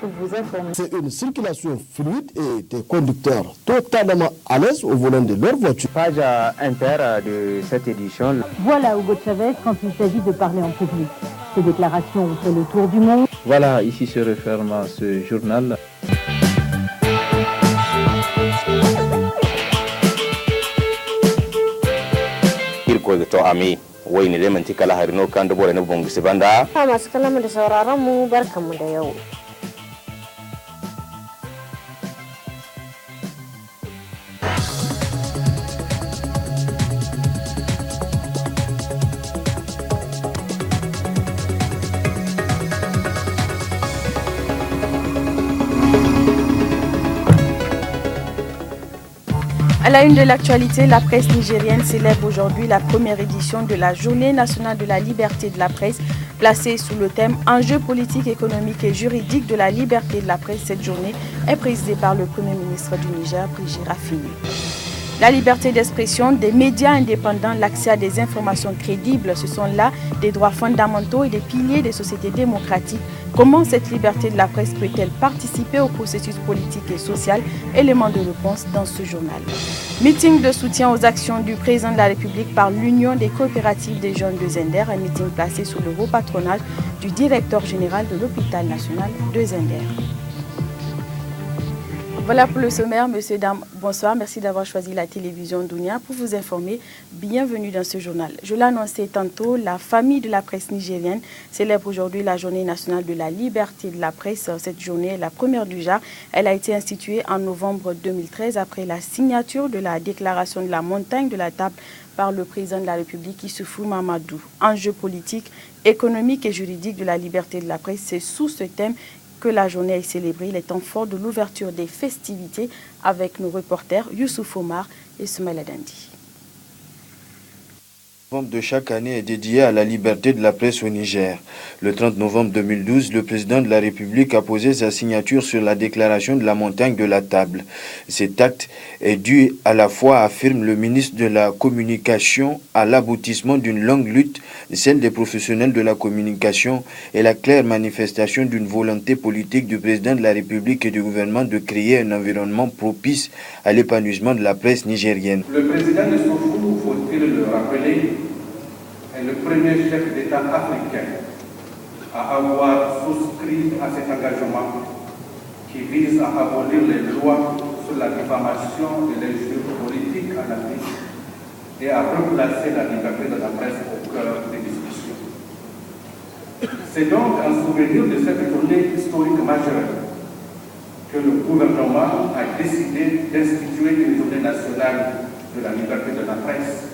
vous informer. C'est une circulation fluide et des conducteurs totalement à l'aise au volant de leur voiture. Page inter de cette édition. Voilà Hugo Chavez quand il s'agit de parler en public. Ces déclarations ont fait le tour du monde. Voilà, ici se referme ce journal. Wayne da manti kala harino kan dubo na bongi banda masu kallon da sauraron mu barkanmu da yau. À la une de l'actualité, la presse nigérienne célèbre aujourd'hui la première édition de la Journée nationale de la liberté de la presse, placée sous le thème « Enjeux politiques, économiques et juridiques de la liberté de la presse ». Cette journée est présidée par le Premier ministre du Niger, Brigitte Rafini. La liberté d'expression, des médias indépendants, l'accès à des informations crédibles, ce sont là des droits fondamentaux et des piliers des sociétés démocratiques. Comment cette liberté de la presse peut-elle participer au processus politique et social? Élément de réponse dans ce journal. Meeting de soutien aux actions du président de la République par l'Union des coopératives des jeunes de Zender, un meeting placé sous le haut patronage du directeur général de l'hôpital national de Zender. Voilà pour le sommaire, messieurs, dames, bonsoir. Merci d'avoir choisi la télévision Dunia pour vous informer. Bienvenue dans ce journal. Je l'annonçais tantôt, la famille de la presse nigérienne célèbre aujourd'hui la journée nationale de la liberté de la presse. Cette journée est la première du genre. Elle a été instituée en novembre 2013 après la signature de la déclaration de la montagne de la table par le président de la République, Issoufou Mamadou. Enjeux politiques, économiques et juridiques de la liberté de la presse, c'est sous ce thème que la journée est célébrée, les temps forts de l'ouverture des festivités avec nos reporters Youssouf Omar et Soumaïla Dandi. De chaque année est dédié à la liberté de la presse au Niger. Le 30 novembre 2012, le président de la République a posé sa signature sur la déclaration de la montagne de la table. Cet acte est dû à la fois, affirme le ministre de la Communication, à l'aboutissement d'une longue lutte, celle des professionnels de la communication, et la claire manifestation d'une volonté politique du président de la République et du gouvernement de créer un environnement propice à l'épanouissement de la presse nigérienne. Le président de Sofou, faut-il le rappeler, est le premier chef d'État africain à avoir souscrit à cet engagement qui vise à abolir les lois sur la diffamation et les jeux politiques en Afrique et à replacer la liberté de la presse au cœur des discussions. C'est donc en souvenir de cette journée historique majeure que le gouvernement a décidé d'instituer une journée nationale de la liberté de la presse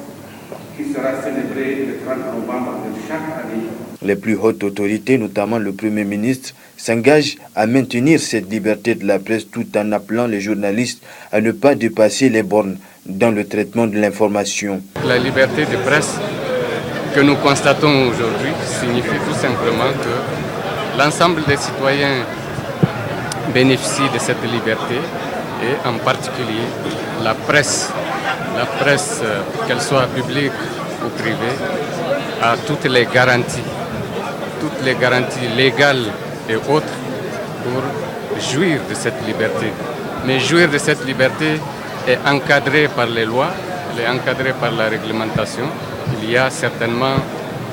qui sera célébrée le 30 novembre de chaque année. Les plus hautes autorités, notamment le Premier ministre, s'engagent à maintenir cette liberté de la presse tout en appelant les journalistes à ne pas dépasser les bornes dans le traitement de l'information. La liberté de presse que nous constatons aujourd'hui signifie tout simplement que l'ensemble des citoyens bénéficient de cette liberté et en particulier la presse, qu'elle soit publique ou privée, a toutes les garanties légales et autres pour jouir de cette liberté. Mais jouir de cette liberté est encadré par les lois, elle est encadré par la réglementation. Il y a certainement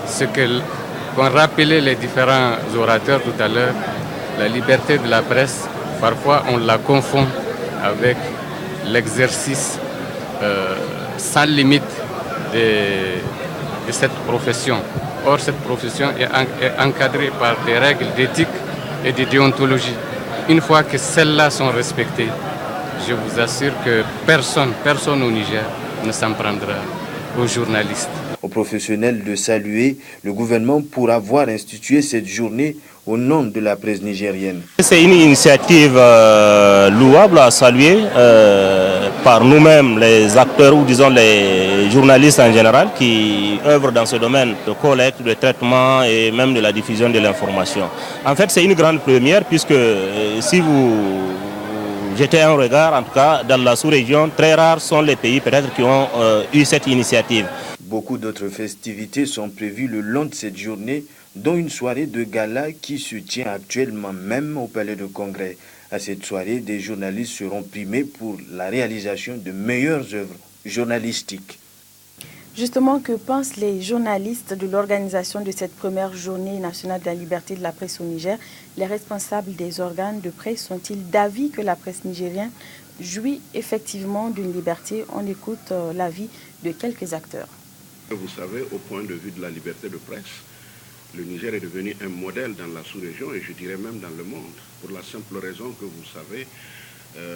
ce qu'ont rappelé les différents orateurs tout à l'heure, la liberté de la presse. Parfois on la confond avec l'exercice sans limite de cette profession. Or, cette profession est encadrée par des règles d'éthique et de déontologie. Une fois que celles-là sont respectées, je vous assure que personne au Niger ne s'en prendra aux journalistes. Aux professionnels de saluer le gouvernement pour avoir institué cette journée au nom de la presse nigérienne. C'est une initiative louable à saluer par nous-mêmes, les acteurs ou disons les journalistes en général qui œuvrent dans ce domaine de collecte, de traitement et même de la diffusion de l'information. En fait, c'est une grande première puisque si vous jetez un regard, en tout cas dans la sous-région, très rares sont les pays peut-être qui ont eu cette initiative. Beaucoup d'autres festivités sont prévues le long de cette journée, dont une soirée de gala qui se tient actuellement même au Palais de Congrès. À cette soirée, des journalistes seront primés pour la réalisation de meilleures œuvres journalistiques. Justement, que pensent les journalistes de l'organisation de cette première journée nationale de la liberté de la presse au Niger? Les responsables des organes de presse sont-ils d'avis que la presse nigérienne jouit effectivement d'une liberté? On écoute l'avis de quelques acteurs. Vous savez, au point de vue de la liberté de presse, le Niger est devenu un modèle dans la sous-région et je dirais même dans le monde, pour la simple raison que vous savez,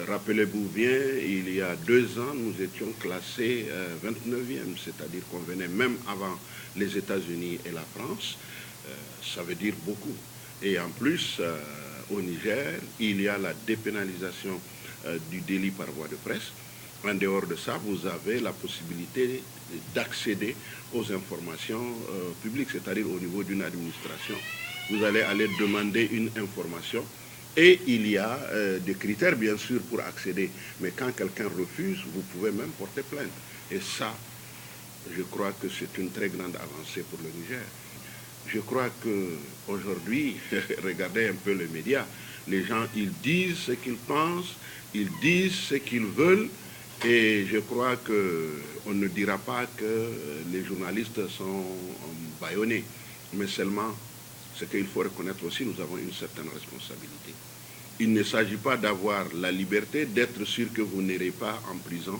rappelez-vous bien, il y a 2 ans, nous étions classés 29e, c'est-à-dire qu'on venait même avant les États-Unis et la France. Ça veut dire beaucoup. Et en plus, au Niger, il y a la dépénalisation du délit par voie de presse. En dehors de ça, vous avez la possibilité d'accéder aux informations publiques, c'est-à-dire au niveau d'une administration. Vous allez aller demander une information. Et il y a des critères, bien sûr, pour accéder. Mais quand quelqu'un refuse, vous pouvez même porter plainte. Et ça, je crois que c'est une très grande avancée pour le Niger. Je crois qu'aujourd'hui, regardez un peu les médias, les gens, ils disent ce qu'ils pensent, ils disent ce qu'ils veulent. Et je crois qu'on ne dira pas que les journalistes sont bâillonnés. Mais seulement, ce qu'il faut reconnaître aussi, nous avons une certaine responsabilité. Il ne s'agit pas d'avoir la liberté d'être sûr que vous n'irez pas en prison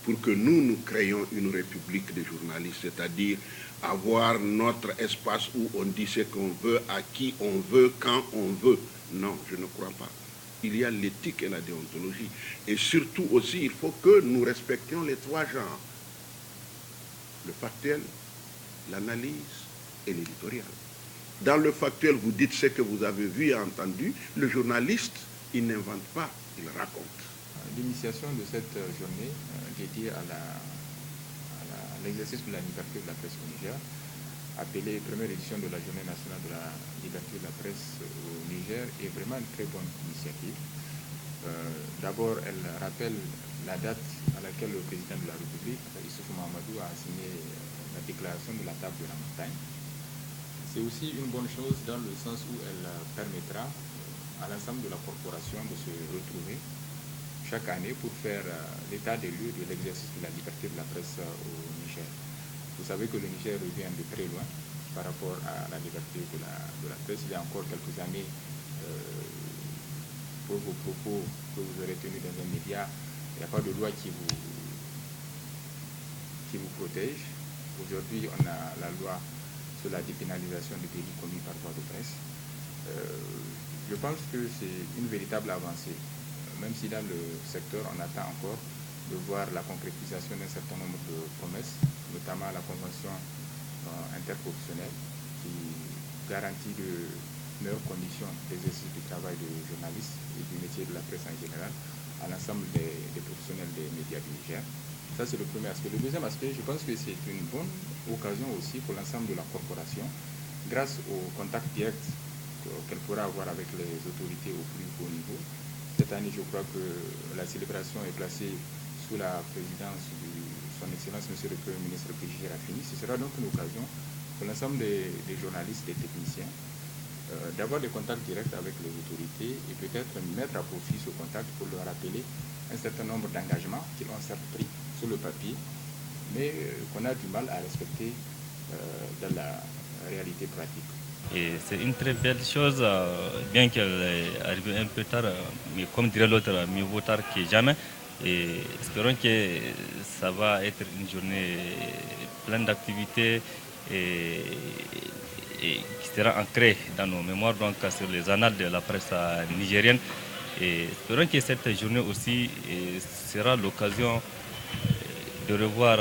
pour que nous créions une république des journalistes, c'est-à-dire avoir notre espace où on dit ce qu'on veut, à qui on veut, quand on veut. Non, je ne crois pas. Il y a l'éthique et la déontologie. Et surtout aussi, il faut que nous respections les 3 genres. Le factuel, l'analyse et l'éditorial. Dans le factuel, vous dites ce que vous avez vu et entendu. Le journaliste, il n'invente pas, il raconte. L'initiation de cette journée dédiée à l'exercice de la liberté de la presse au Niger, appelée première édition de la Journée nationale de la liberté de la presse au Niger, est vraiment une très bonne initiative. D'abord, elle rappelle la date à laquelle le président de la République, Issoufou Mahamadou, a signé la déclaration de la table de la montagne. C'est aussi une bonne chose dans le sens où elle permettra à l'ensemble de la corporation de se retrouver chaque année pour faire l'état des lieux de l'exercice de la liberté de la presse au Niger. Vous savez que le Niger revient de très loin par rapport à la liberté de la presse. Il y a encore quelques années, pour vos propos que vous aurez tenus dans un média, il n'y a pas de loi qui vous protège. Aujourd'hui, on a la loi sur la dépénalisation des délits commis par voie de presse. Je pense que c'est une véritable avancée, même si dans le secteur, on attend encore de voir la concrétisation d'un certain nombre de promesses, notamment la convention interprofessionnelle qui garantit de meilleures conditions d'exercice du travail des journalistes et du métier de la presse en général à l'ensemble des professionnels des médias du Niger. Ça, c'est le premier aspect. Le deuxième aspect, je pense que c'est une bonne occasion aussi pour l'ensemble de la corporation, grâce au contact direct qu'elle pourra avoir avec les autorités au plus haut niveau. Cette année, je crois que la célébration est placée sous la présidence de son Excellence, Monsieur le Premier ministre Brigitte Rafini. Ce sera donc une occasion pour l'ensemble des journalistes et techniciens d'avoir des contacts directs avec les autorités et peut-être mettre à profit ce contact pour leur rappeler un certain nombre d'engagements qu'ils ont certes pris sur le papier, mais qu'on a du mal à respecter dans la réalité pratique. Et c'est une très belle chose, bien qu'elle est arrivée un peu tard, mais comme dirait l'autre, mieux vaut tard que jamais. Et espérons que ça va être une journée pleine d'activités et qui sera ancrée dans nos mémoires, donc sur les annales de la presse nigérienne. Et espérons que cette journée aussi sera l'occasion de revoir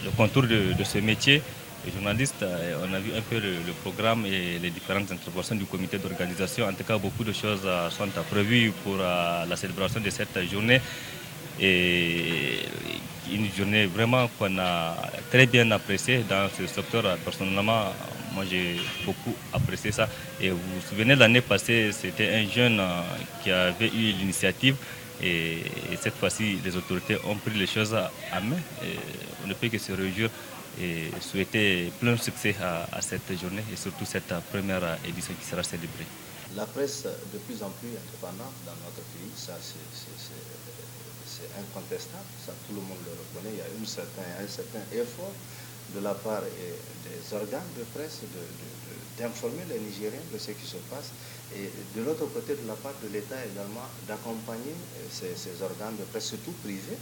le contour de ce métier. Les journalistes, on a vu un peu le programme et les différentes interventions du comité d'organisation. En tout cas, beaucoup de choses sont prévues pour la célébration de cette journée. Et une journée vraiment qu'on a très bien appréciée dans ce secteur. Personnellement, moi j'ai beaucoup apprécié ça. Et vous vous souvenez, l'année passée, c'était un jeune qui avait eu l'initiative. Et cette fois-ci, les autorités ont pris les choses à main. Et on ne peut que se réjouir et souhaiter plein succès à cette journée et surtout cette première édition qui sera célébrée. La presse de plus en plus indépendante dans notre pays, ça c'est incontestable, ça tout le monde le reconnaît. Il y a un certain effort de la part des organes de presse d'informer les Nigériens de ce qui se passe et de l'autre côté de la part de l'État également d'accompagner ces organes de presse, surtout privés.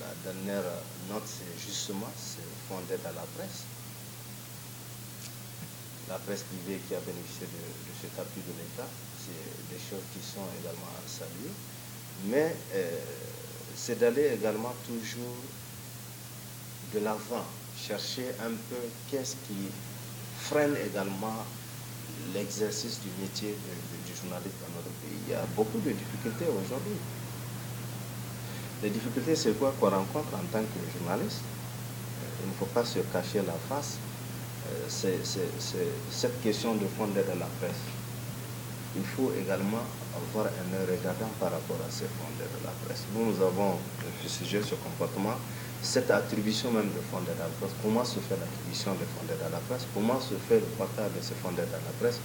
La dernière note, c'est justement le fonds d'aide à la presse. La presse privée qui a bénéficié de cet appui de l'État, c'est des choses qui sont également à saluer. Mais c'est d'aller également toujours de l'avant, chercher un peu qu'est-ce qui freine également l'exercice du métier du journaliste dans notre pays. Il y a beaucoup de difficultés aujourd'hui. Les difficultés, c'est quoi qu'on rencontre en tant que journaliste? Il ne faut pas se cacher la face. C'est cette question de fonds d'aide à la presse. Il faut également avoir un œil regardant par rapport à ces fonds d'aide à la presse. Nous avons fustigé ce comportement, cette attribution même de fonds d'aide à la presse. Comment se fait l'attribution des fonds d'aide à la presse? Comment se fait le partage de ces fonds d'aide à la presse?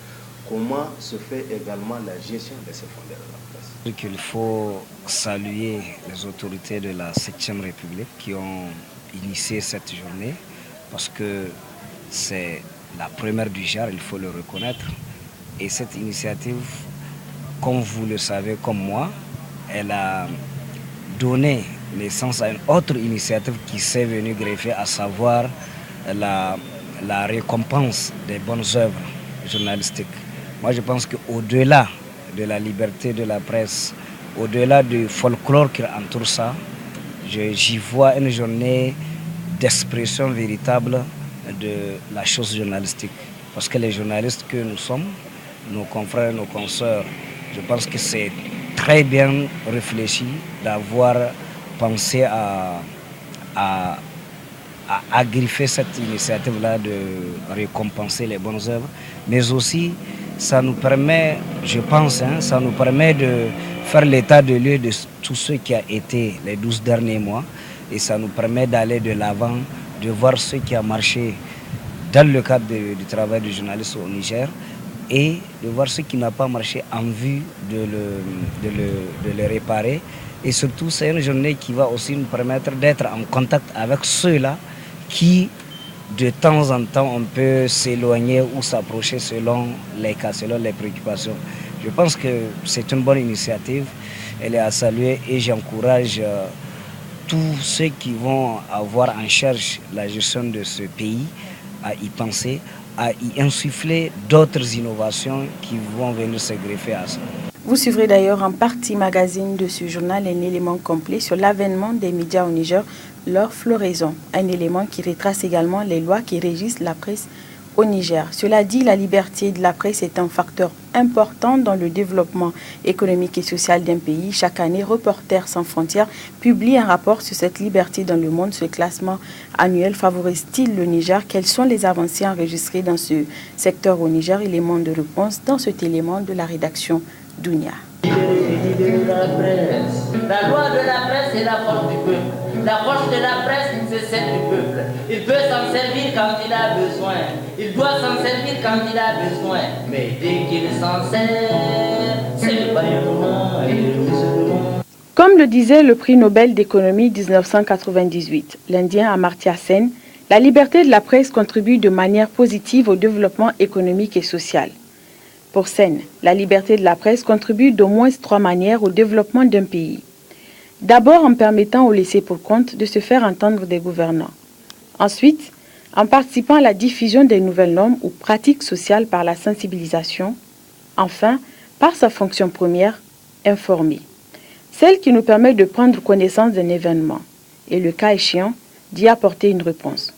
Comment se fait également la gestion de ces fonds d'aide à la presse? Il faut saluer les autorités de la 7e République qui ont initié cette journée parce que c'est la première du genre, il faut le reconnaître. Et cette initiative, comme vous le savez comme moi, elle a donné naissance à une autre initiative qui s'est venue greffer, à savoir la récompense des bonnes œuvres journalistiques. Moi je pense qu'au-delà de la liberté de la presse, au-delà du folklore qui entoure ça, j'y vois une journée d'expression véritable de la chose journalistique. Parce que les journalistes que nous sommes, nos confrères, nos consoeurs, je pense que c'est très bien réfléchi d'avoir pensé à agriffer cette initiative-là de récompenser les bonnes œuvres. Mais aussi, ça nous permet, je pense, ça nous permet de faire l'état de lieu de tout ce qui a été les 12 derniers mois. Et ça nous permet d'aller de l'avant, de voir ce qui a marché dans le cadre du travail du journaliste au Niger et de voir ce qui n'a pas marché en vue de le réparer. Et surtout, c'est une journée qui va aussi nous permettre d'être en contact avec ceux-là qui, de temps en temps, on peut s'éloigner ou s'approcher selon les cas, selon les préoccupations. Je pense que c'est une bonne initiative, elle est à saluer et j'encourage tous ceux qui vont avoir en charge la gestion de ce pays à y penser, à y insuffler d'autres innovations qui vont venir se greffer à ça. Vous suivrez d'ailleurs en partie magazine de ce journal un élément complet sur l'avènement des médias au Niger, leur floraison, un élément qui retrace également les lois qui régissent la presse au Niger. Cela dit, la liberté de la presse est un facteur important dans le développement économique et social d'un pays. Chaque année, Reporters sans frontières publie un rapport sur cette liberté dans le monde. Ce classement annuel favorise-t-il le Niger? Quelles sont les avancées enregistrées dans ce secteur au Niger? Élément de réponse dans cet élément de la rédaction Dounia. La loi de la presse est la force du peuple. La force de la presse, c'est celle du peuple. Il peut s'en servir quand il a besoin. Il doit s'en servir quand il a besoin. Mais dès qu'il s'en sert, c'est le bâillement et le musulman. Comme le disait le prix Nobel d'économie 1998, l'Indien Amartya Sen, la liberté de la presse contribue de manière positive au développement économique et social. Pour Sen, la liberté de la presse contribue d'au moins 3 manières au développement d'un pays. D'abord en permettant aux laissés-pour-compte de se faire entendre des gouvernants. Ensuite, en participant à la diffusion des nouvelles normes ou pratiques sociales par la sensibilisation. Enfin, par sa fonction première, informer. Celle qui nous permet de prendre connaissance d'un événement et, le cas échéant, d'y apporter une réponse.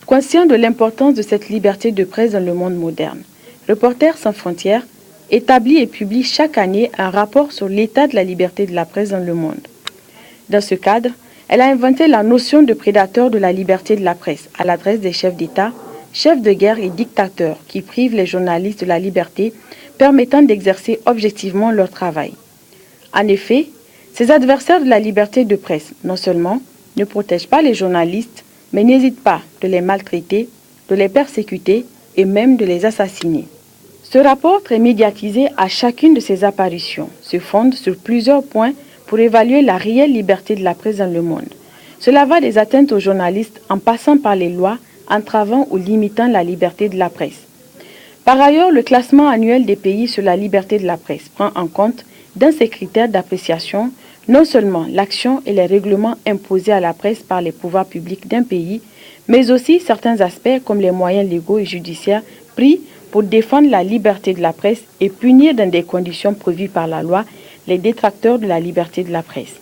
Conscient de l'importance de cette liberté de presse dans le monde moderne, Reporters sans frontières établit et publie chaque année un rapport sur l'état de la liberté de la presse dans le monde. Dans ce cadre, elle a inventé la notion de prédateur de la liberté de la presse à l'adresse des chefs d'État, chefs de guerre et dictateurs qui privent les journalistes de la liberté permettant d'exercer objectivement leur travail. En effet, ces adversaires de la liberté de presse, non seulement ne protègent pas les journalistes, mais n'hésite pas de les maltraiter, de les persécuter et même de les assassiner. Ce rapport, très médiatisé à chacune de ses apparitions, se fonde sur plusieurs points pour évaluer la réelle liberté de la presse dans le monde. Cela va des atteintes aux journalistes en passant par les lois entravant ou limitant la liberté de la presse. Par ailleurs, le classement annuel des pays sur la liberté de la presse prend en compte, dans ses critères d'appréciation, non seulement l'action et les règlements imposés à la presse par les pouvoirs publics d'un pays, mais aussi certains aspects comme les moyens légaux et judiciaires pris pour défendre la liberté de la presse et punir dans des conditions prévues par la loi les détracteurs de la liberté de la presse.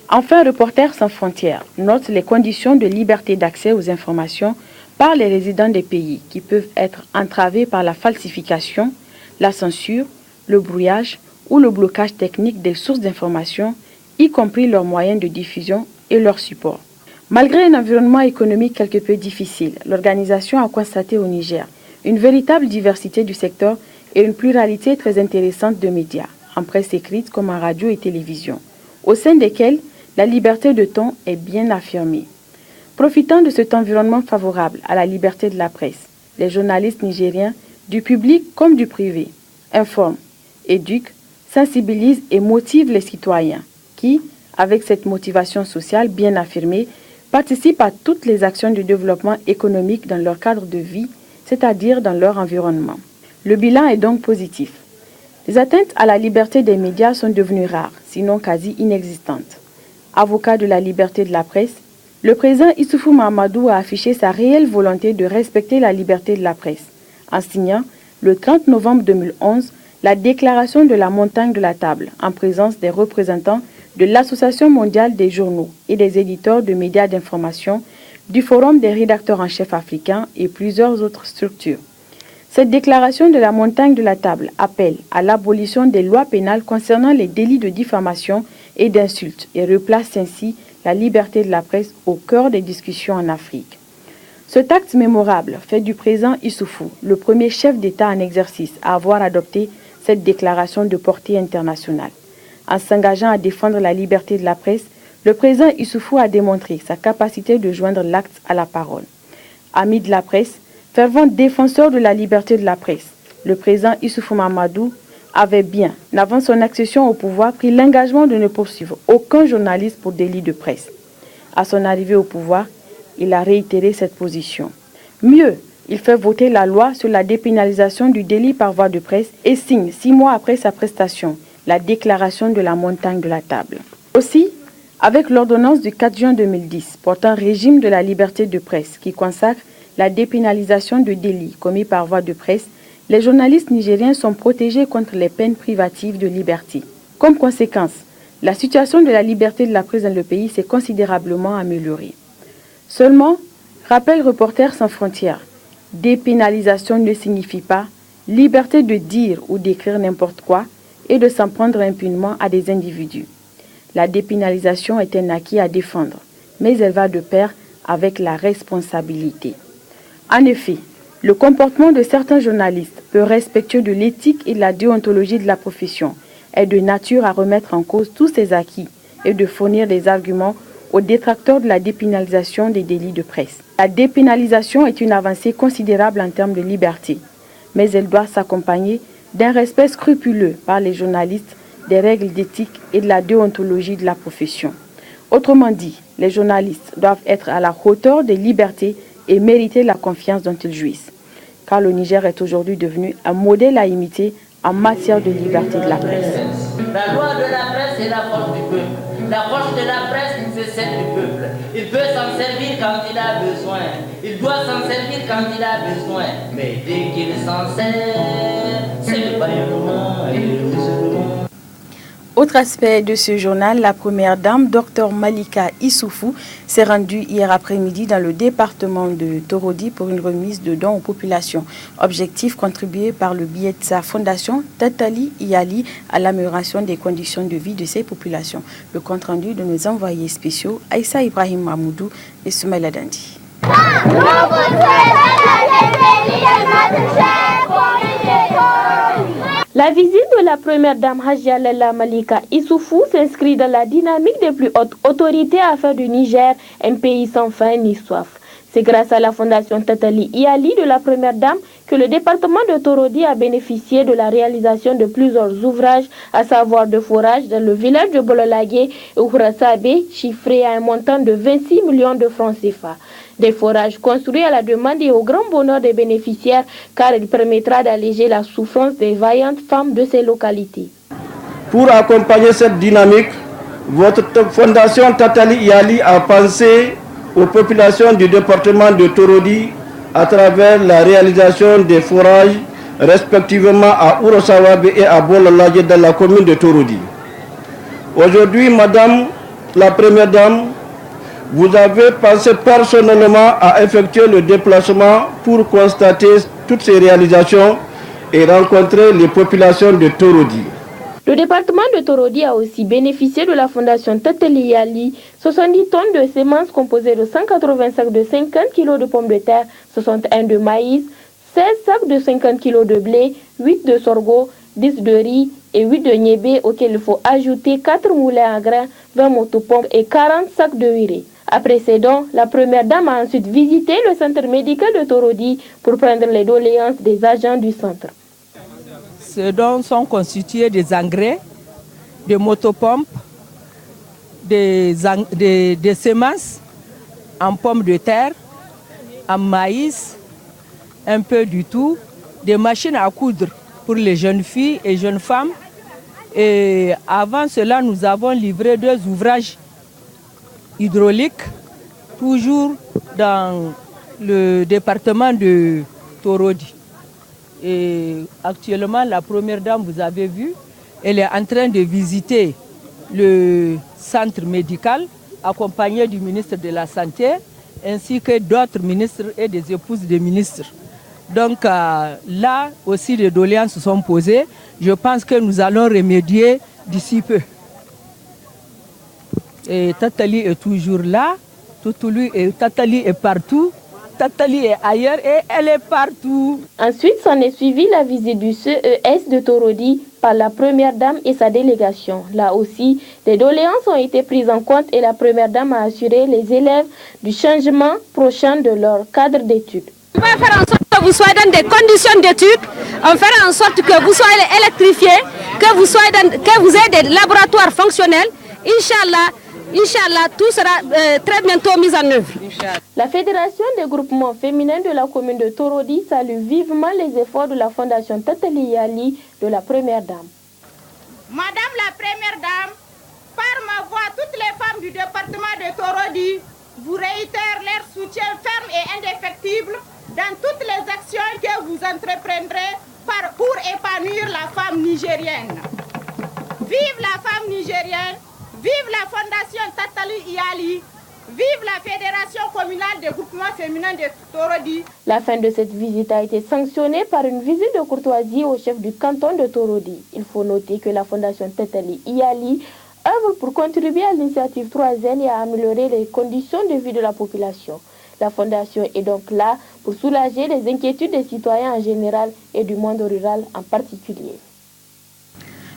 Enfin, Reporters sans frontières note les conditions de liberté d'accès aux informations par les résidents des pays qui peuvent être entravés par la falsification, la censure, le brouillage ou le blocage technique des sources d'information, y compris leurs moyens de diffusion et leurs supports. Malgré un environnement économique quelque peu difficile, l'organisation a constaté au Niger une véritable diversité du secteur et une pluralité très intéressante de médias, en presse écrite comme en radio et télévision, au sein desquels la liberté de ton est bien affirmée. Profitant de cet environnement favorable à la liberté de la presse, les journalistes nigériens, du public comme du privé, informent, éduquent, sensibilisent et motivent les citoyens qui, avec cette motivation sociale bien affirmée, participent à toutes les actions de développement économique dans leur cadre de vie, c'est-à-dire dans leur environnement. Le bilan est donc positif. Les atteintes à la liberté des médias sont devenues rares, sinon quasi inexistantes. Avocat de la liberté de la presse, le président Issoufou Mahamadou a affiché sa réelle volonté de respecter la liberté de la presse, en signant, le 30 novembre 2011, la déclaration de la montagne de la table, en présence des représentants de l'Association mondiale des journaux et des éditeurs de médias d'information, du Forum des rédacteurs en chef africains et plusieurs autres structures. Cette déclaration de la montagne de la table appelle à l'abolition des lois pénales concernant les délits de diffamation et d'insulte et replace ainsi la liberté de la presse au cœur des discussions en Afrique. Cet acte mémorable fait du président Issoufou le premier chef d'État en exercice à avoir adopté cette déclaration de portée internationale. En s'engageant à défendre la liberté de la presse, le président Issoufou a démontré sa capacité de joindre l'acte à la parole. Ami de la presse, fervent défenseur de la liberté de la presse, le président Issoufou Mahamadou avait bien, avant son accession au pouvoir, pris l'engagement de ne poursuivre aucun journaliste pour délit de presse. À son arrivée au pouvoir, il a réitéré cette position. Mieux, il fait voter la loi sur la dépénalisation du délit par voie de presse et signe, 6 mois après sa prestation, la déclaration de la montagne de la table. Aussi, avec l'ordonnance du 4 juin 2010 portant régime de la liberté de presse qui consacre la dépénalisation de délits commis par voie de presse, les journalistes nigériens sont protégés contre les peines privatives de liberté. Comme conséquence, la situation de la liberté de la presse dans le pays s'est considérablement améliorée. Seulement, rappelle Reporters sans frontières, dépénalisation ne signifie pas liberté de dire ou d'écrire n'importe quoi et de s'en prendre impunément à des individus. La dépénalisation est un acquis à défendre, mais elle va de pair avec la responsabilité. En effet, le comportement de certains journalistes, peu respectueux de l'éthique et de la déontologie de la profession, est de nature à remettre en cause tous ces acquis et de fournir des arguments aux détracteurs de la dépénalisation des délits de presse. La dépénalisation est une avancée considérable en termes de liberté, mais elle doit s'accompagner d'un respect scrupuleux par les journalistes des règles d'éthique et de la déontologie de la profession. Autrement dit, les journalistes doivent être à la hauteur des libertés et mériter la confiance dont ils jouissent. Car le Niger est aujourd'hui devenu un modèle à imiter en matière de liberté de la presse. La loi de la presse est la force du peuple. La force de la presse, c'est celle du peuple. Il peut s'en servir quand il a besoin. Il doit s'en servir quand il a besoin. Mais dès qu'il s'en sert, c'est le bâillonnement et l'isolement. Autre aspect de ce journal, la première dame, Dr Malika Issoufou, s'est rendue hier après-midi dans le département de Torodi pour une remise de dons aux populations. Objectif contribué par le biais de sa fondation Tatali Iyali à l'amélioration des conditions de vie de ces populations. Le compte-rendu de nos envoyés spéciaux, Aïssa Ibrahim Mahmoudou et Soumaïla Dandi. La visite de la première dame Hajia Lalla Malika Issoufou s'inscrit dans la dynamique des plus hautes autorités à faire du Niger un pays sans faim ni soif. C'est grâce à la fondation Tatali Iyali de la première dame que le département de Torodi a bénéficié de la réalisation de plusieurs ouvrages, à savoir de forage dans le village de Bololagé et Ourasabe, chiffré à un montant de 26 millions de francs CFA. Des forages construits à la demande et au grand bonheur des bénéficiaires, car il permettra d'alléger la souffrance des vaillantes femmes de ces localités. Pour accompagner cette dynamique, votre fondation Tatali Iyali a pensé aux populations du département de Torodi à travers la réalisation des forages respectivement à Ourasabe et à Bololagé dans la commune de Torodi. Aujourd'hui, Madame la Première Dame, vous avez pensé personnellement à effectuer le déplacement pour constater toutes ces réalisations et rencontrer les populations de Torodi. Le département de Torodi a aussi bénéficié de la fondation Tatali Iyali, 70 tonnes de semences composées de 180 sacs de 50 kg de pommes de terre, 61 de maïs, 16 sacs de 50 kg de blé, 8 de sorgho, 10 de riz et 8 de niébé auxquels il faut ajouter 4 moulins à grains, 20 motopompes et 40 sacs de urée. Après ces dons, la première dame a ensuite visité le centre médical de Torodi pour prendre les doléances des agents du centre. Ces dons sont constitués des engrais, des motopompes, des semences en pommes de terre, en maïs, un peu du tout, des machines à coudre pour les jeunes filles et jeunes femmes. Et avant cela, nous avons livré 2 ouvrages hydrauliques, toujours dans le département de Torodi. Et actuellement, la première dame, vous avez vu, elle est en train de visiter le centre médical, accompagnée du ministre de la Santé, ainsi que d'autres ministres et des épouses des ministres. Donc là aussi, les doléances sont posées. Je pense que nous allons remédier d'ici peu. Et Tatali est toujours là, Tatali est partout. Tatali est ailleurs et elle est partout. Ensuite, s'en est suivi la visite du CES de Torodi par la première dame et sa délégation. Là aussi, les doléances ont été prises en compte et la première dame a assuré les élèves du changement prochain de leur cadre d'études. On va faire en sorte que vous soyez dans des conditions d'études, on va faire en sorte que vous soyez électrifiés, que vous ayez des laboratoires fonctionnels. Inch'Allah, tout sera très bientôt mis en œuvre. La Fédération des groupements féminins de la commune de Torodi salue vivement les efforts de la fondation Tatali Iyali de la première dame. Madame la première dame, par ma voix, toutes les femmes du département de Torodi vous réitèrent leur soutien ferme et indéfectible dans toutes les actions que vous entreprendrez pour épanouir la femme nigérienne. Vive la femme nigérienne! Vive la fondation Tatali Iyali, vive la fédération communale des groupements féminins de Torodi. La fin de cette visite a été sanctionnée par une visite de courtoisie au chef du canton de Torodi. Il faut noter que la fondation Tatali Iyali œuvre pour contribuer à l'initiative 3N et à améliorer les conditions de vie de la population. La fondation est donc là pour soulager les inquiétudes des citoyens en général et du monde rural en particulier.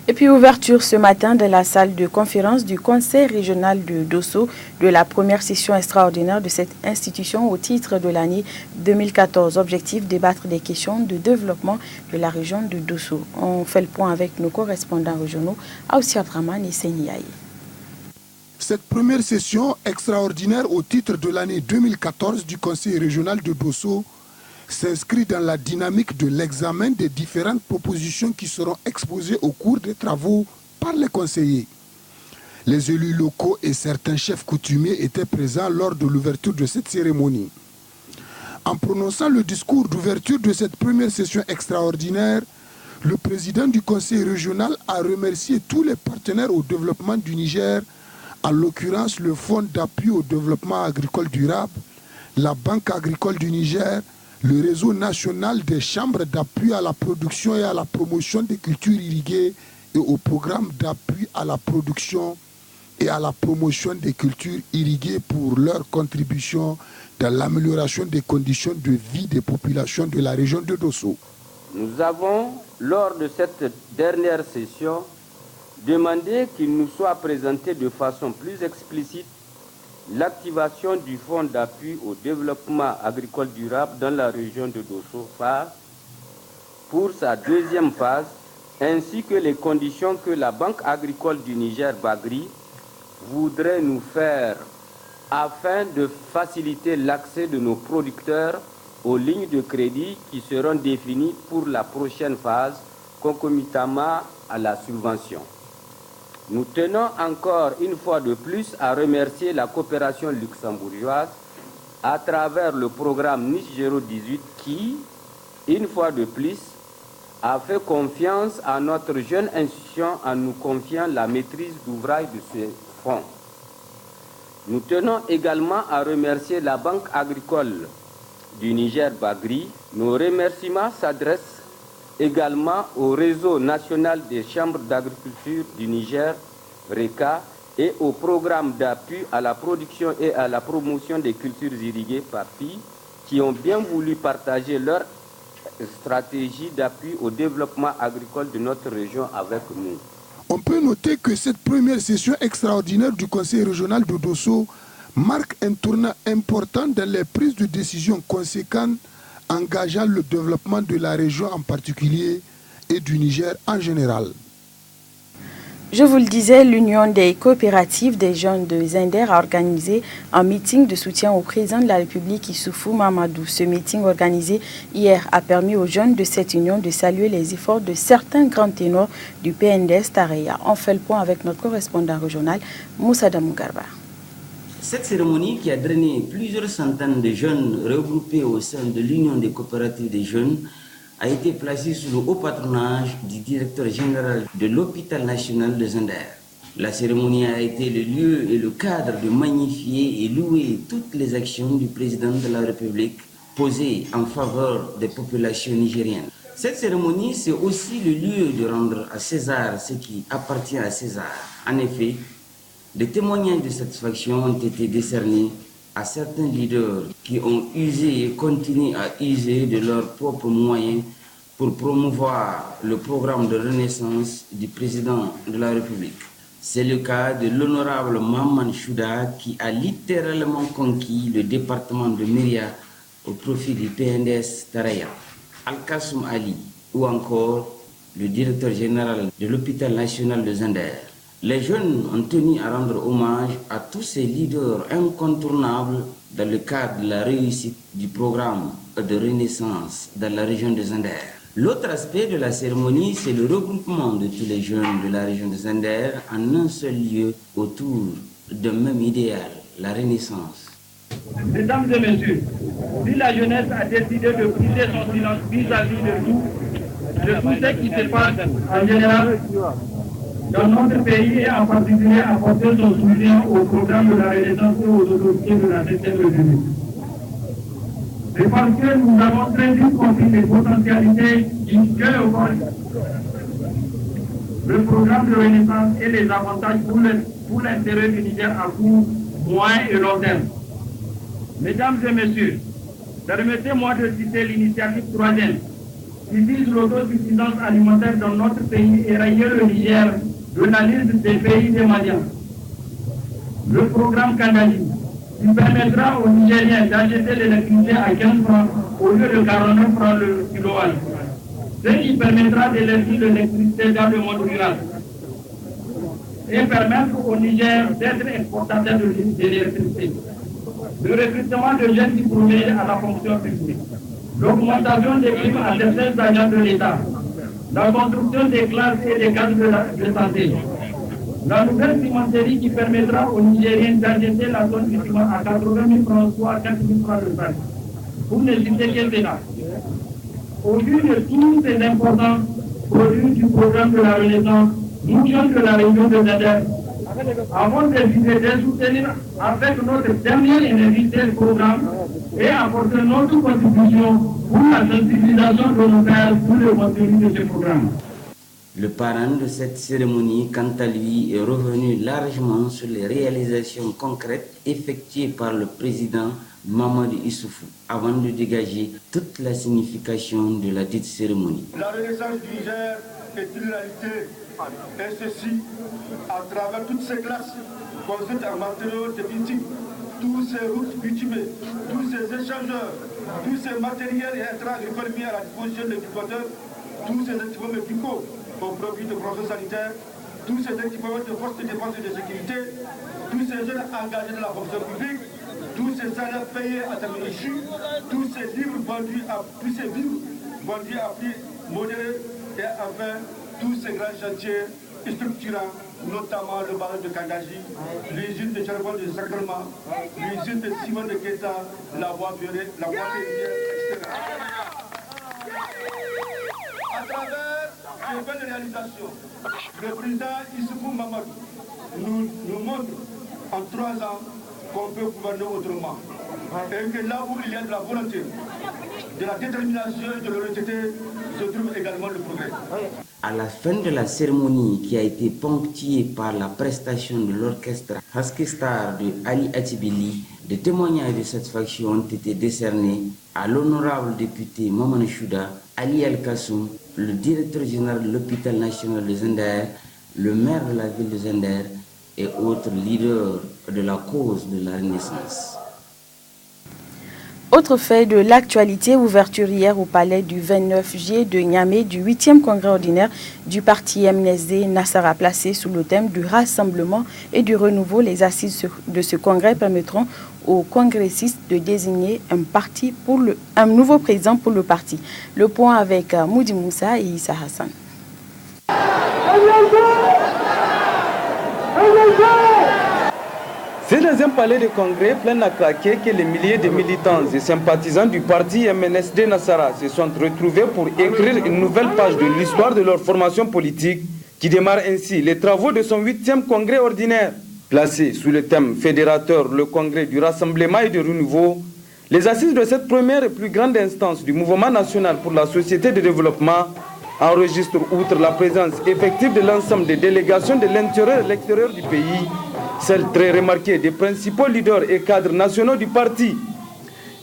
Et puis ouverture ce matin de la salle de conférence du Conseil régional de Dosso de la première session extraordinaire de cette institution au titre de l'année 2014. Objectif, débattre des questions de développement de la région de Dosso. On fait le point avec nos correspondants régionaux, Aoussi Abdraman et Seniaï. Cette première session extraordinaire au titre de l'année 2014 du Conseil régional de Dosso s'inscrit dans la dynamique de l'examen des différentes propositions qui seront exposées au cours des travaux par les conseillers. Les élus locaux et certains chefs coutumiers étaient présents lors de l'ouverture de cette cérémonie. En prononçant le discours d'ouverture de cette première session extraordinaire, le président du conseil régional a remercié tous les partenaires au développement du Niger, en l'occurrence le Fonds d'appui au développement agricole durable, la Banque agricole du Niger, le réseau national des chambres d'appui à la production et à la promotion des cultures irriguées et au programme d'appui à la production et à la promotion des cultures irriguées pour leur contribution dans l'amélioration des conditions de vie des populations de la région de Dosso. Nous avons, lors de cette dernière session, demandé qu'il nous soit présenté de façon plus explicite l'activation du Fonds d'appui au développement agricole durable dans la région de Dosso pour sa deuxième phase, ainsi que les conditions que la Banque agricole du Niger, Bagri, voudrait nous faire afin de faciliter l'accès de nos producteurs aux lignes de crédit qui seront définies pour la prochaine phase, concomitamment à la subvention. Nous tenons encore une fois de plus à remercier la coopération luxembourgeoise à travers le programme Nice 018 qui, une fois de plus, a fait confiance à notre jeune institution en nous confiant la maîtrise d'ouvrage de ce fonds. Nous tenons également à remercier la Banque agricole du Niger Bagri. Nos remerciements s'adressent également au réseau national des chambres d'agriculture du Niger, RECA, et au programme d'appui à la production et à la promotion des cultures irriguées PAPI, qui ont bien voulu partager leur stratégie d'appui au développement agricole de notre région avec nous. On peut noter que cette première session extraordinaire du Conseil régional de Dosso marque un tournant important dans les prises de décision conséquentes engageant le développement de la région en particulier et du Niger en général. Je vous le disais, l'Union des coopératives des jeunes de Zinder a organisé un meeting de soutien au président de la République, Issoufou Mamadou. Ce meeting organisé hier a permis aux jeunes de cette union de saluer les efforts de certains grands ténors du PNDS Tareya. On fait le point avec notre correspondant régional, Moussa Damougarba. Cette cérémonie qui a drainé plusieurs centaines de jeunes regroupés au sein de l'Union des coopératives des jeunes a été placée sous le haut patronage du directeur général de l'hôpital national de Zinder. La cérémonie a été le lieu et le cadre de magnifier et louer toutes les actions du président de la République posées en faveur des populations nigériennes. Cette cérémonie, c'est aussi le lieu de rendre à César ce qui appartient à César. En effet, des témoignages de satisfaction ont été décernés à certains leaders qui ont usé et continuent à user de leurs propres moyens pour promouvoir le programme de renaissance du président de la République. C'est le cas de l'honorable Maman Chouda qui a littéralement conquis le département de Myria au profit du PNDS Tareya, Al-Kassoum Ali ou encore le directeur général de l'hôpital national de Zinder. Les jeunes ont tenu à rendre hommage à tous ces leaders incontournables dans le cadre de la réussite du programme de renaissance dans la région de Zinder. L'autre aspect de la cérémonie, c'est le regroupement de tous les jeunes de la région de Zinder en un seul lieu autour d'un même idéal, la renaissance. Mesdames et messieurs, si la jeunesse a décidé de briser son silence vis-à-vis de tout ce qui se passe en général dans notre pays et en particulier apporter son soutien au programme de la Renaissance et aux autorités de la 7e République. C'est parce que nous avons très vite compris les potentialités le programme de Renaissance et les avantages pour l'intérêt du Niger à court, moyen et long terme. Mesdames et messieurs, permettez-moi de citer l'initiative 3e qui vise l'autosuffisance alimentaire dans notre pays et rayer le Niger de la liste des pays démaniants. Le programme Kanali, qui permettra aux Nigériens d'acheter l'électricité à 15 francs au lieu de 49 francs le kilowatt. Ce qui permettra d'élargir l'électricité dans le monde rural et permettre au Niger d'être exportateur de l'électricité. Le recrutement de jeunes diplômés à la fonction publique. L'augmentation des primes à certains agents de l'État. La construction des classes et des cadres de santé. La nouvelle cimenterie qui permettra aux Nigériens d'acheter la zone du ciment à 80 000 francs, soit 4 000 francs de sac. Pour ne citer que cela. Au vu de tous ces importants produits du programme de la Renaissance, nous jeunes de la région de Zinder, avons décidé de soutenir avec notre dernière énergie ce programme et apporter notre contribution pour la sensibilisation de nos pères pour le contenu de ce programme. Le parrain de cette cérémonie, quant à lui, est revenu largement sur les réalisations concrètes effectuées par le président Mamadou Issoufou, avant de dégager toute la signification de la dite cérémonie. La renaissance du Niger est une réalité, et ceci à travers toutes ces classes construites en matériaux définitifs, tous ces routes bitumées, tous ces échangeurs, tous ces matériels et intra-agricoles mis à la disposition des agriculteurs, tous ces équipements médicaux au profit de professeurs sanitaires, tous ces équipements de forces de défense et de sécurité, tous ces jeunes engagés dans la fonction publique, tous ces salaires payés à terme échu, tous ces livres vendus à prix modéré et enfin tous ces grands chantiers structurants, notamment le barrage de Kandaji, l'usine de charbon de Sacrement, l'usine de ciment de Keta, la voie ferrée, la voie ferrière, etc. À travers ces belles réalisations, le président Issoufou Mamadou nous montre en 3 ans qu'on peut gouverner autrement. Et que là où il y a de la volonté, de la détermination et de l'honnêteté, se trouve également le progrès. À la fin de la cérémonie qui a été ponctuée par la prestation de l'orchestre Husky Star de Ali Atibili, des témoignages de satisfaction ont été décernés à l'honorable député Maman Chouda, Ali Al-Kassoum, le directeur général de l'hôpital national de Zender, le maire de la ville de Zender et autres leaders de la cause de la Renaissance. Autre fait de l'actualité, ouverture hier au palais du 29 juillet de Niamey du 8e congrès ordinaire du parti MNSD Nassara, placé sous le thème du rassemblement et du renouveau. Les assises de ce congrès permettront aux congressistes de désigner un nouveau président pour le parti. Le point avec Moudi Moussa et Issa Hassan. C'est dans un palais de congrès plein à craquer que les milliers de militants et sympathisants du parti MNSD Nassara se sont retrouvés pour écrire une nouvelle page de l'histoire de leur formation politique qui démarre ainsi les travaux de son 8e congrès ordinaire. Placé sous le thème fédérateur, le congrès du rassemblement et du renouveau, les assises de cette première et plus grande instance du mouvement national pour la société de développement enregistrent, outre la présence effective de l'ensemble des délégations de l'intérieur et de l'extérieur du pays, celle très remarquée des principaux leaders et cadres nationaux du parti.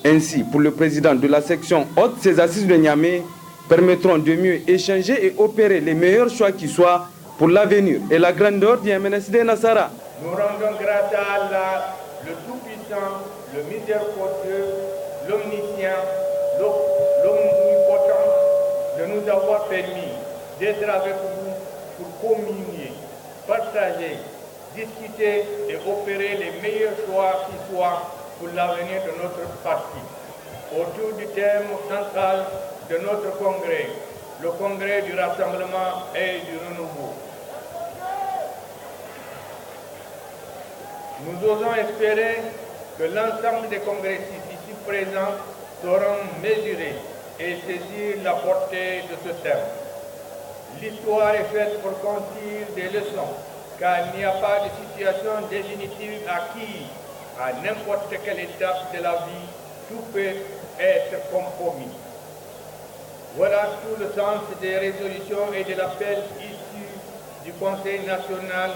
Ainsi, pour le président de la section haute, ces assises de Niamey permettront de mieux échanger et opérer les meilleurs choix qui soient pour l'avenir et la grandeur du MNSD Nassara. Nous rendons grâce à Allah, le Tout-Puissant, le Miséricordieux, l'Omniscient, l'Omnipotent, de nous avoir permis d'être avec vous pour communier, partager, discuter et opérer les meilleurs choix qui soient pour l'avenir de notre parti. Autour du thème central de notre congrès, le congrès du rassemblement et du renouveau. Nous osons espérer que l'ensemble des congressistes ici présents sauront mesurer et saisir la portée de ce thème. L'histoire est faite pour qu'on tire des leçons, car il n'y a pas de situation définitive acquise. À n'importe quelle étape de la vie, tout peut être compromis. Voilà tout le sens des résolutions et de l'appel issu du Conseil national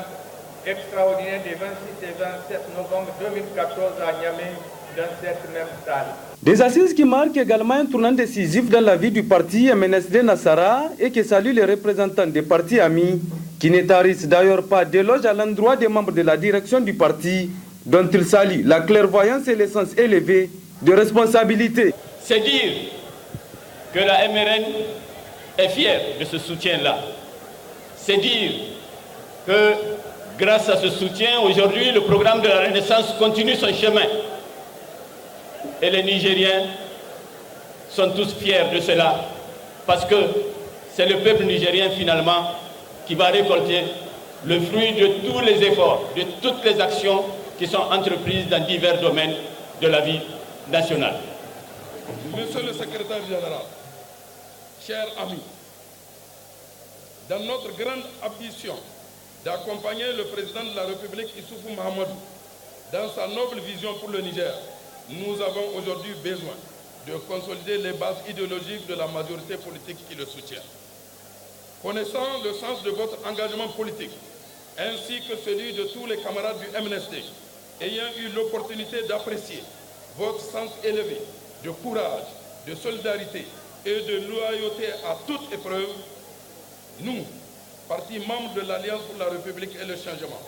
extraordinaire des 26 et 27 novembre 2014 à Niamey, dans cette même salle. Des assises qui marquent également un tournant décisif dans la vie du parti MNSD Nassara et qui saluent les représentants des partis amis, qui ne tarissent d'ailleurs pas d'éloges à l'endroit des membres de la direction du parti, dont ils saluent la clairvoyance et l'essence élevée de responsabilité. C'est dire que la MRN est fière de ce soutien-là. C'est dire que grâce à ce soutien, aujourd'hui, le programme de la Renaissance continue son chemin. Et les Nigériens sont tous fiers de cela, parce que c'est le peuple nigérien finalement qui va récolter le fruit de tous les efforts, de toutes les actions qui sont entreprises dans divers domaines de la vie nationale. Monsieur le secrétaire général, chers amis, dans notre grande ambition d'accompagner le président de la République Issoufou Mahamadou dans sa noble vision pour le Niger, nous avons aujourd'hui besoin de consolider les bases idéologiques de la majorité politique qui le soutient. Connaissant le sens de votre engagement politique, ainsi que celui de tous les camarades du MNSD, ayant eu l'opportunité d'apprécier votre sens élevé de courage, de solidarité et de loyauté à toute épreuve, nous, parti membre de l'Alliance pour la République et le changement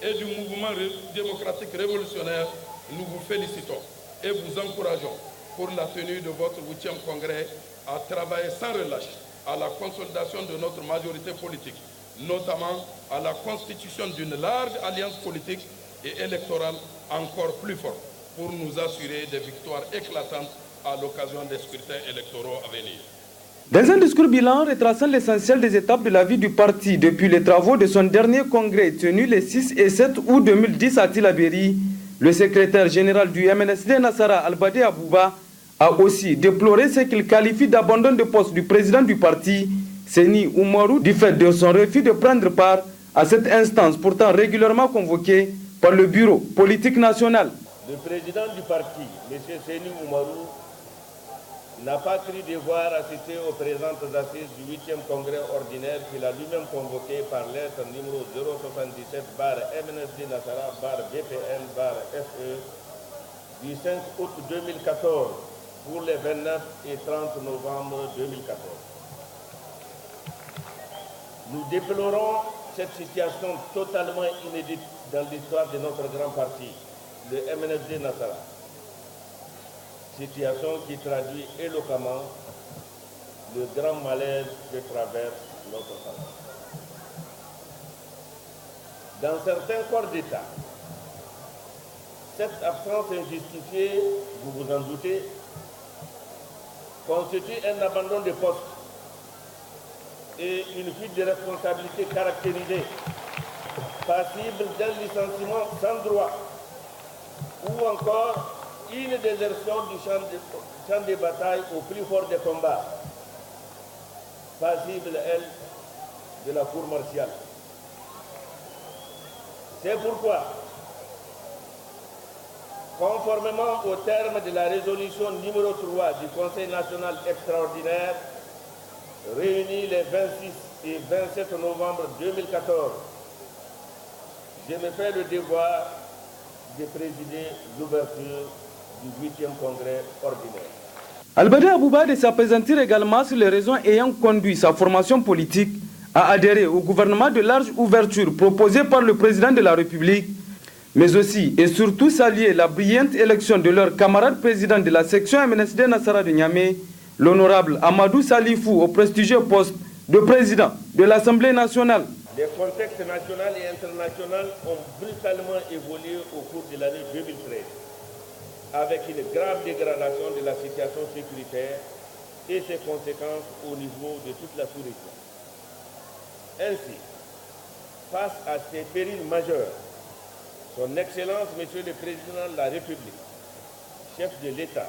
et du mouvement démocratique révolutionnaire, nous vous félicitons et vous encourageons pour la tenue de votre 8e congrès à travailler sans relâche à la consolidation de notre majorité politique, notamment à la constitution d'une large alliance politique et électorale encore plus forte pour nous assurer des victoires éclatantes à l'occasion des scrutins électoraux à venir. Dans un discours bilan retraçant l'essentiel des étapes de la vie du parti depuis les travaux de son dernier congrès tenu les 6 et 7 août 2010 à Tillabéri, le secrétaire général du MNSD Nassara Albadé Abouba a aussi déploré ce qu'il qualifie d'abandon de poste du président du parti, Seni Oumarou, du fait de son refus de prendre part à cette instance pourtant régulièrement convoquée par le bureau politique national. Le président du parti, M. Seni Oumarou, n'a pas cru devoir assister aux présentes assises du 8e congrès ordinaire qu'il a lui-même convoqué par lettre numéro 077-MNSD Nassara-BPN-FE du 5 août 2014 pour les 29 et 30 novembre 2014. Nous déplorons cette situation totalement inédite dans l'histoire de notre grand parti, le MNSD Nassara. Situation qui traduit éloquemment le grand malaise que traverse notre parti. Dans certains corps d'État, cette absence injustifiée, vous vous en doutez, constitue un abandon de poste et une fuite de responsabilité caractérisée, passible d'un licenciement sans droit, ou encore une désertion du champ de bataille au plus fort des combats, passible, elle, de la cour martiale. C'est pourquoi, conformément au terme de la résolution numéro 3 du Conseil national extraordinaire, réuni les 26 et 27 novembre 2014, je me fais le devoir de présider l'ouverture du 8e congrès ordinaire. Albadé Abouba de s'appesantir également sur les raisons ayant conduit sa formation politique à adhérer au gouvernement de large ouverture proposé par le président de la République, mais aussi et surtout saluer la brillante élection de leur camarade président de la section MNSD Nassara de Niamey, l'honorable Amadou Salifou, au prestigieux poste de président de l'Assemblée nationale. Les contextes national et international ont brutalement évolué au cours de l'année 2013, avec une grave dégradation de la situation sécuritaire et ses conséquences au niveau de toute la sous-région. Ainsi, face à ces périls majeurs, Son Excellence, Monsieur le Président de la République, chef de l'État,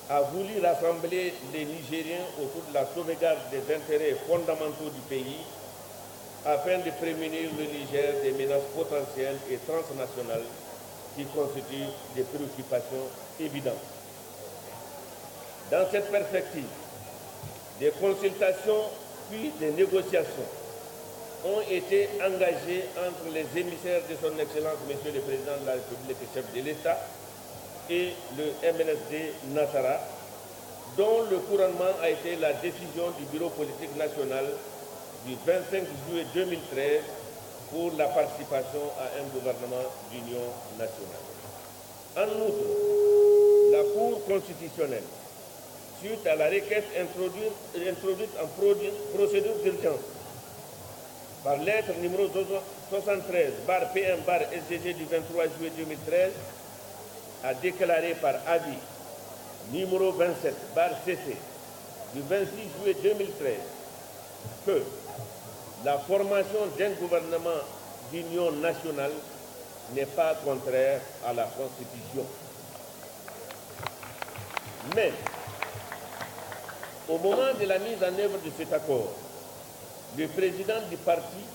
a voulu rassembler les Nigériens autour de la sauvegarde des intérêts fondamentaux du pays afin de prémunir le Niger des menaces potentielles et transnationales qui constituent des préoccupations évidentes. Dans cette perspective, des consultations puis des négociations ont été engagées entre les émissaires de son Excellence, Monsieur le Président de la République et chef de l'État, et le MNSD Nassara, dont le couronnement a été la décision du Bureau politique national du 25 juillet 2013 pour la participation à un gouvernement d'union nationale. En outre, la Cour constitutionnelle, suite à la requête introduite en procédure d'urgence par lettre numéro 73/PM/SGG du 23 juillet 2013, a déclaré par avis numéro 27/CC du 26 juillet 2013 que la formation d'un gouvernement d'union nationale n'est pas contraire à la Constitution. Mais, au moment de la mise en œuvre de cet accord, le président du parti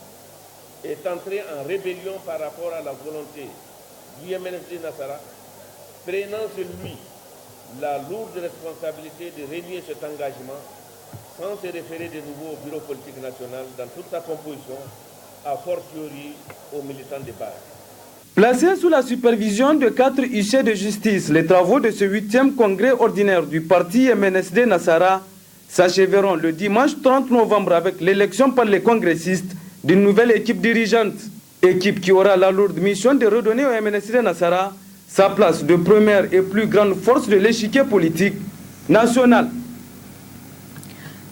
est entré en rébellion par rapport à la volonté du MNSD Nassara, prenant sur lui la lourde responsabilité de renier cet engagement sans se référer de nouveau au Bureau politique national dans toute sa composition, a fortiori aux militants de base. Placés sous la supervision de 4 huissiers de justice, les travaux de ce 8e congrès ordinaire du parti MNSD Nassara s'achèveront le dimanche 30 novembre avec l'élection par les congressistes d'une nouvelle équipe dirigeante. Équipe qui aura la lourde mission de redonner au MNSD Nassara sa place de première et plus grande force de l'échiquier politique national.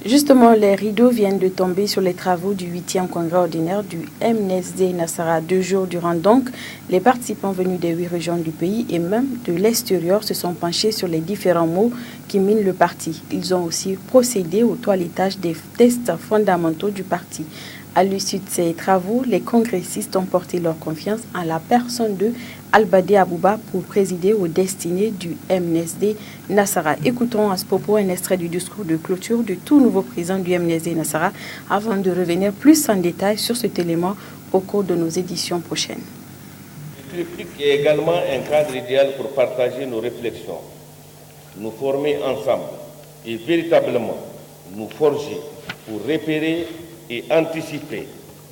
Justement, les rideaux viennent de tomber sur les travaux du 8e congrès ordinaire du MNSD Nassara. 2 jours durant donc, les participants venus des 8 régions du pays et même de l'extérieur se sont penchés sur les différents mots qui minent le parti. Ils ont aussi procédé au toilettage des tests fondamentaux du parti. À l'issue de ces travaux, les congressistes ont porté leur confiance en la personne de Albadé Abouba pour présider aux destinées du MNSD Nassara. Écoutons à ce propos un extrait du discours de clôture du tout nouveau président du MNSD Nassara avant de revenir plus en détail sur cet élément au cours de nos éditions prochaines. Le triptyque est également un cadre idéal pour partager nos réflexions, nous former ensemble et véritablement nous forger pour repérer et anticiper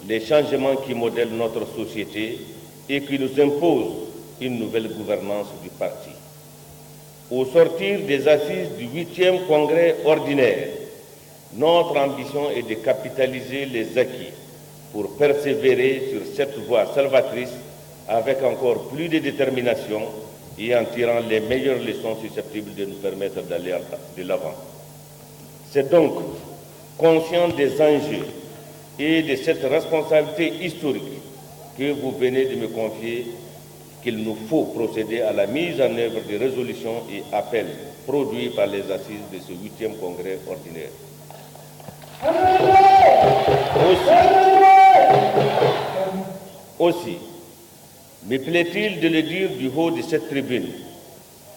les changements qui modèlent notre société et qui nous imposent une nouvelle gouvernance du parti. Au sortir des assises du 8e congrès ordinaire, notre ambition est de capitaliser les acquis pour persévérer sur cette voie salvatrice avec encore plus de détermination et en tirant les meilleures leçons susceptibles de nous permettre d'aller de l'avant. C'est donc conscient des enjeux et de cette responsabilité historique que vous venez de me confier qu'il nous faut procéder à la mise en œuvre des résolutions et appels produits par les assises de ce 8e congrès ordinaire. Aussi, me plaît-il de le dire du haut de cette tribune,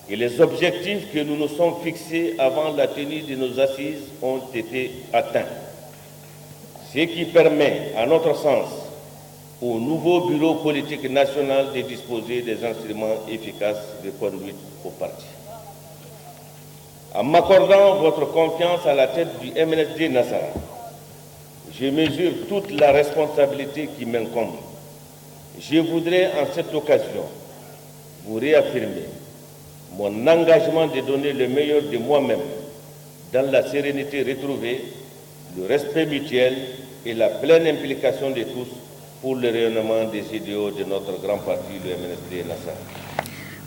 que les objectifs que nous nous sommes fixés avant la tenue de nos assises ont été atteints, ce qui permet, à notre sens, au nouveau bureau politique national de disposer des instruments efficaces de conduite au parti. En m'accordant votre confiance à la tête du MNSD Nassara, je mesure toute la responsabilité qui m'incombe. Je voudrais en cette occasion vous réaffirmer mon engagement de donner le meilleur de moi-même dans la sérénité retrouvée, le respect mutuel et la pleine implication de tous pour le rayonnement des idéaux de notre grand parti, le MNSD Nassara.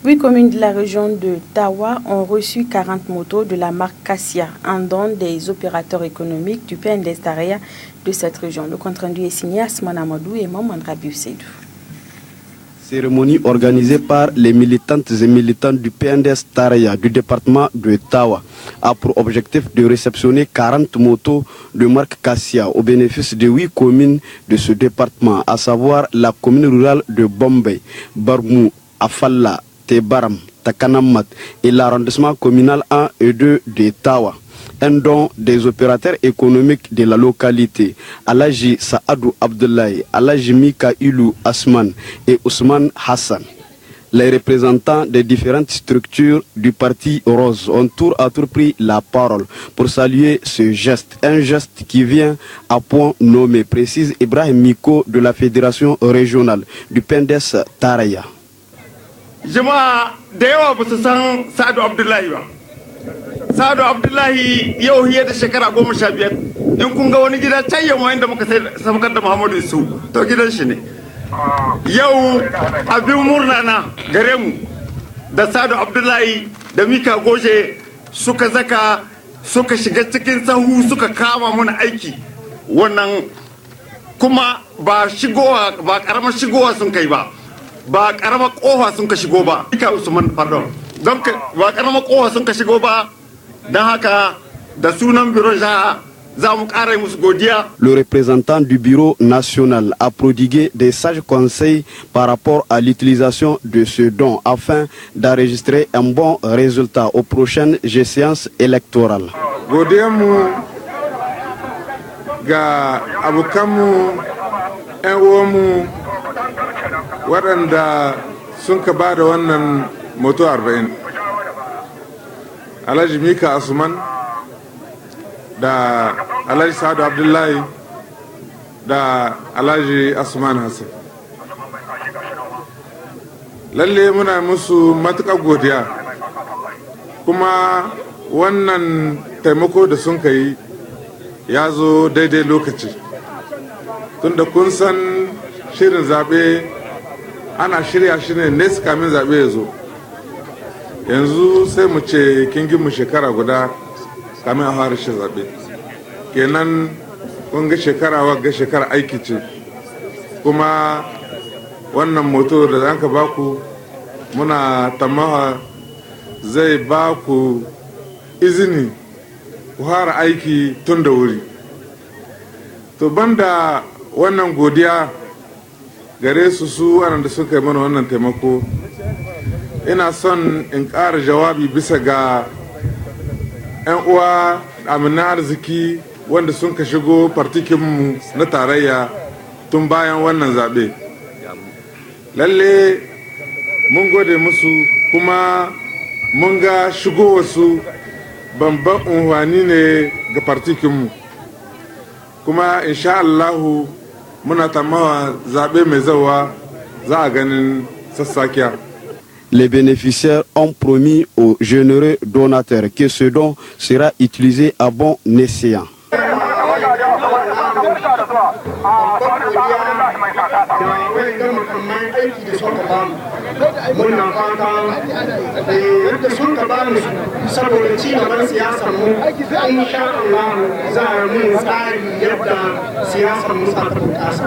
8 communes de la région de Tawa ont reçu 40 motos de la marque Cassia, un don des opérateurs économiques du PNDS Taraya de cette région. Le compte-rendu est signé Asman Amadou et Maman Rabiou Seydou. Cérémonie organisée par les militantes et militants du PNDS Taraya du département de Tawa a pour objectif de réceptionner 40 motos de marque Cassia au bénéfice de 8 communes de ce département, à savoir la commune rurale de Bombay, Barmou, Afalla, Tebaram, Takanamat et l'arrondissement communal 1 et 2 de Tawa. Un don des opérateurs économiques de la localité, Alaji Saadou Abdoulaye, Alaji Mika Ilou Asman et Ousmane Hassan. Les représentants des différentes structures du parti Rose ont tour à tour pris la parole pour saluer ce geste. Un geste qui vient à point nommé, précise Ibrahim Miko de la Fédération régionale du PNDS Taraya. Jama'a da yawa ba su san Sa'adu Abdullahi ba. Sa'adu Abdullahi yau hiye da shekara 15 in kun ga wani gida can yau inda muka samkar da Muhammadu Isu to gidan shi ne. Yau abin murna na gare mu da Sa'adu Abdullahi da Mika Goje suka zaka suka shiga cikin sahu suka kama mana aiki wannan kuma ba shigowa ba karamar shigowa sun kai ba. Ba karamar kofa sun ka shigo ba. Mika Usman pardon. Don ba karamar kofa sun ka shigo ba. Dan haka da sunan biro za mu ƙara musu godiya. Le représentant du bureau national a prodigué des sages conseils par rapport à l'utilisation de ce don afin d'enregistrer un bon résultat aux prochaines échéances électorales. Godiyarmu ga abokanmu, 'yan uwanmu waɗanda sun ka ba da wannan moto 40, Alhaji Mika Asuman da Alhaji Sa'adu Abdullahi da Alhaji Asuman Hassan. lalle muna musu matuƙar godiya, kuma wannan taimako da sun kai ya zo daidai lokaci, tunda kun san shirin zaɓe ana shirya shi ne nesa kamin zaɓe ya zo. Yanzu sai mu ce kin mu shekara guda kamin a fara shi zaɓe, kenan kun ga shekara wagga shekara aiki ce, kuma wannan moto da an ka baku muna tamaha zai baku izini ku fara aiki tun da wuri. To banda wannan godiya gare su waɗanda suka yi mana wannan taimako, ina son in ƙara jawabi bisa ga 'yan uwa amina arziki wanda sun ka shigo partikinmu na tarayya tun bayan wannan zaɓe. Lalle mun gode musu, kuma mun ga shigowarsu babban unhwani ne ga partikinmu, kuma insha Allahu muna tamawa zaɓe mai zawa za a ganin sassakiya. Les bénéficiaires ont promis aux généreux donateurs que ce don sera utilisé à bon escient. muna fata da sun ka ba mu saboda ci gaban siyasar mu insha Allah za mu tsari yadda siyasar mu za ta bunƙasa.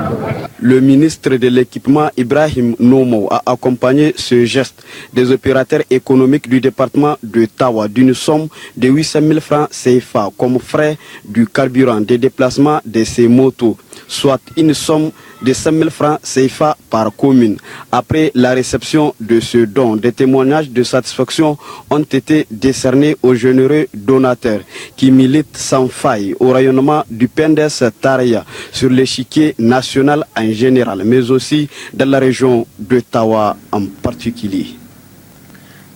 Le ministre de l'équipement Ibrahim Nomo a accompagné ce geste des opérateurs économiques du département de Tawa d'une somme de 800 000 francs CFA comme frais du carburant, des déplacements de ces motos, soit une somme de 5 000 francs CFA par commune. Après la réception de ce don, des témoignages de satisfaction ont été décernés aux généreux donateurs qui militent sans faille au rayonnement du PNDS Taraya sur l'échiquier national en général, mais aussi dans la région de Tawa en particulier.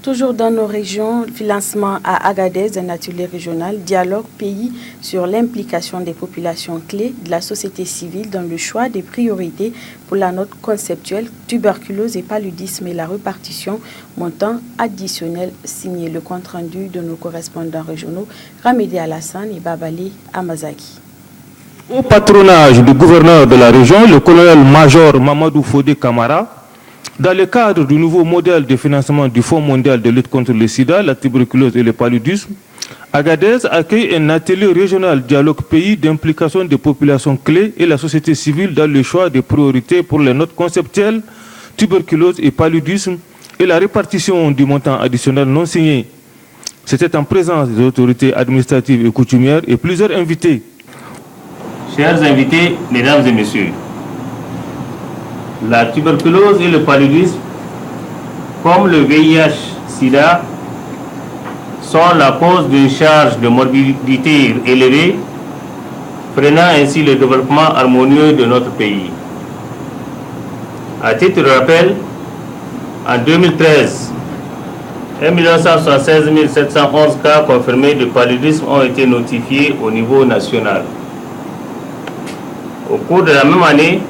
Toujours dans nos régions, financement à Agadez, un atelier régional, dialogue pays sur l'implication des populations clés de la société civile dans le choix des priorités pour la note conceptuelle, tuberculose et paludisme et la répartition montant additionnel signé le compte-rendu de nos correspondants régionaux Ramedi Alassane et Babali Amazaki. Au patronage du gouverneur de la région, le colonel-major Mamadou Fodé Kamara, dans le cadre du nouveau modèle de financement du Fonds mondial de lutte contre le sida, la tuberculose et le paludisme, Agadez accueille un atelier régional dialogue pays d'implication des populations clés et la société civile dans le choix des priorités pour les notes conceptuelles, tuberculose et paludisme et la répartition du montant additionnel non signé. C'était en présence des autorités administratives et coutumières et plusieurs invités. Chers invités, mesdames et messieurs, la tuberculose et le paludisme, comme le VIH-Sida, sont la cause d'une charge de morbidité élevée, freinant ainsi le développement harmonieux de notre pays. À titre de rappel, en 2013, 1 176 711 cas confirmés de paludisme ont été notifiés au niveau national. Au cours de la même année,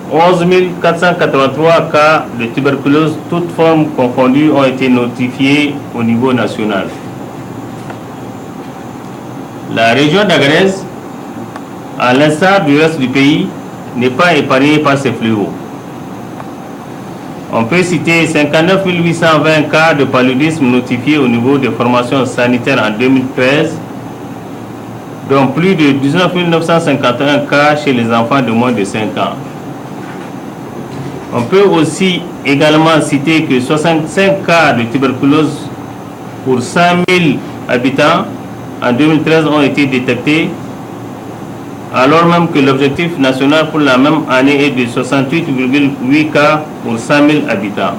11 483 cas de tuberculose, toutes formes confondues, ont été notifiés au niveau national. La région d'Agadez, à l'instar du reste du pays, n'est pas épargnée par ces fléaux. On peut citer 59 820 cas de paludisme notifiés au niveau des formations sanitaires en 2013, dont plus de 19 951 cas chez les enfants de moins de 5 ans. On peut aussi également citer que 65 cas de tuberculose pour 100 000 habitants en 2013 ont été détectés, alors même que l'objectif national pour la même année est de 68,8 cas pour 100 000 habitants.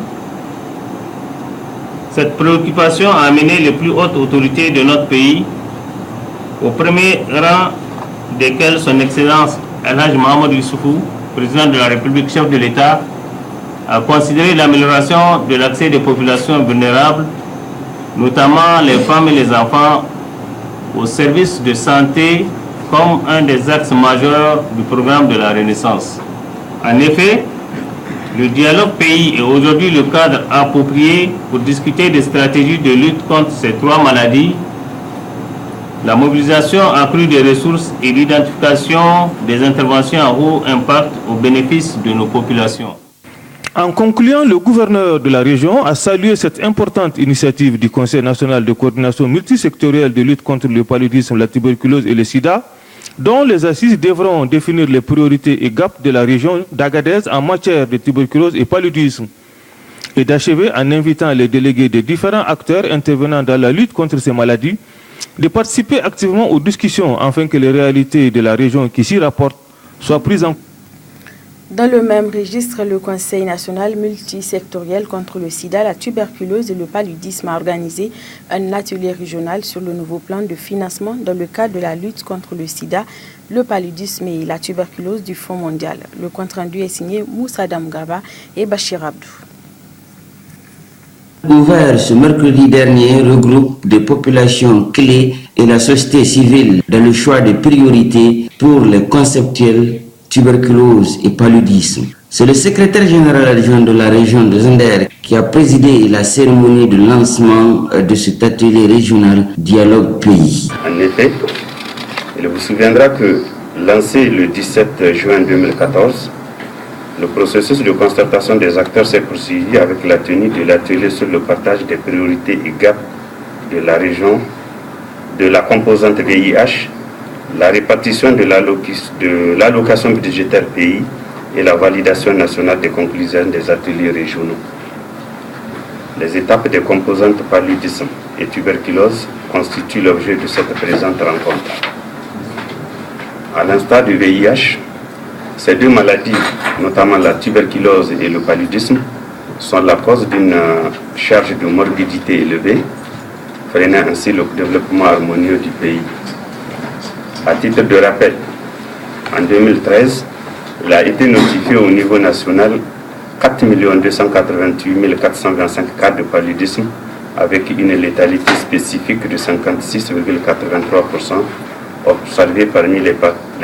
Cette préoccupation a amené les plus hautes autorités de notre pays, au premier rang desquelles son Excellence El-Hajj Mohamed Issoufou, président de la République, chef de l'État, a considéré l'amélioration de l'accès des populations vulnérables, notamment les femmes et les enfants, aux services de santé comme un des axes majeurs du programme de la Renaissance. En effet, Le dialogue pays est aujourd'hui le cadre approprié pour discuter des stratégies de lutte contre ces trois maladies, la mobilisation accrue des ressources et l'identification des interventions à haut impact au bénéfice de nos populations. En concluant, le gouverneur de la région a salué cette importante initiative du Conseil national de coordination multisectorielle de lutte contre le paludisme, la tuberculose et le sida, dont les assises devront définir les priorités et gaps de la région d'Agadez en matière de tuberculose et paludisme, et d'achever en invitant les délégués des différents acteurs intervenant dans la lutte contre ces maladies de participer activement aux discussions afin que les réalités de la région qui s'y rapportent soient prises en compte. Dans le même registre, le Conseil national multisectoriel contre le sida, la tuberculose et le paludisme a organisé un atelier régional sur le nouveau plan de financement dans le cadre de la lutte contre le sida, le paludisme et la tuberculose du Fonds mondial. Le compte-rendu est signé Moussa Damgaba et Bachir Abdou. Ouvert ce mercredi dernier regroupe des populations clés et la société civile dans le choix des priorités pour les conceptuels tuberculose et paludisme. C'est le secrétaire général adjoint de la région de Zender qui a présidé la cérémonie de lancement de cet atelier régional Dialogue Pays. En effet, il vous souviendra que lancé le 17 juin 2014, le processus de concertation des acteurs s'est poursuivi avec la tenue de l'atelier sur le partage des priorités et gaps de la région, de la composante VIH, la répartition de l'allocation budgétaire pays et la validation nationale des conclusions des ateliers régionaux. Les étapes des composantes paludisme et tuberculose constituent l'objet de cette présente rencontre. À l'instar du VIH, ces deux maladies, notamment la tuberculose et le paludisme, sont la cause d'une charge de morbidité élevée, freinant ainsi le développement harmonieux du pays. À titre de rappel, en 2013, il a été notifié au niveau national 4 288 425 cas de paludisme avec une létalité spécifique de 56,83% observée parmi les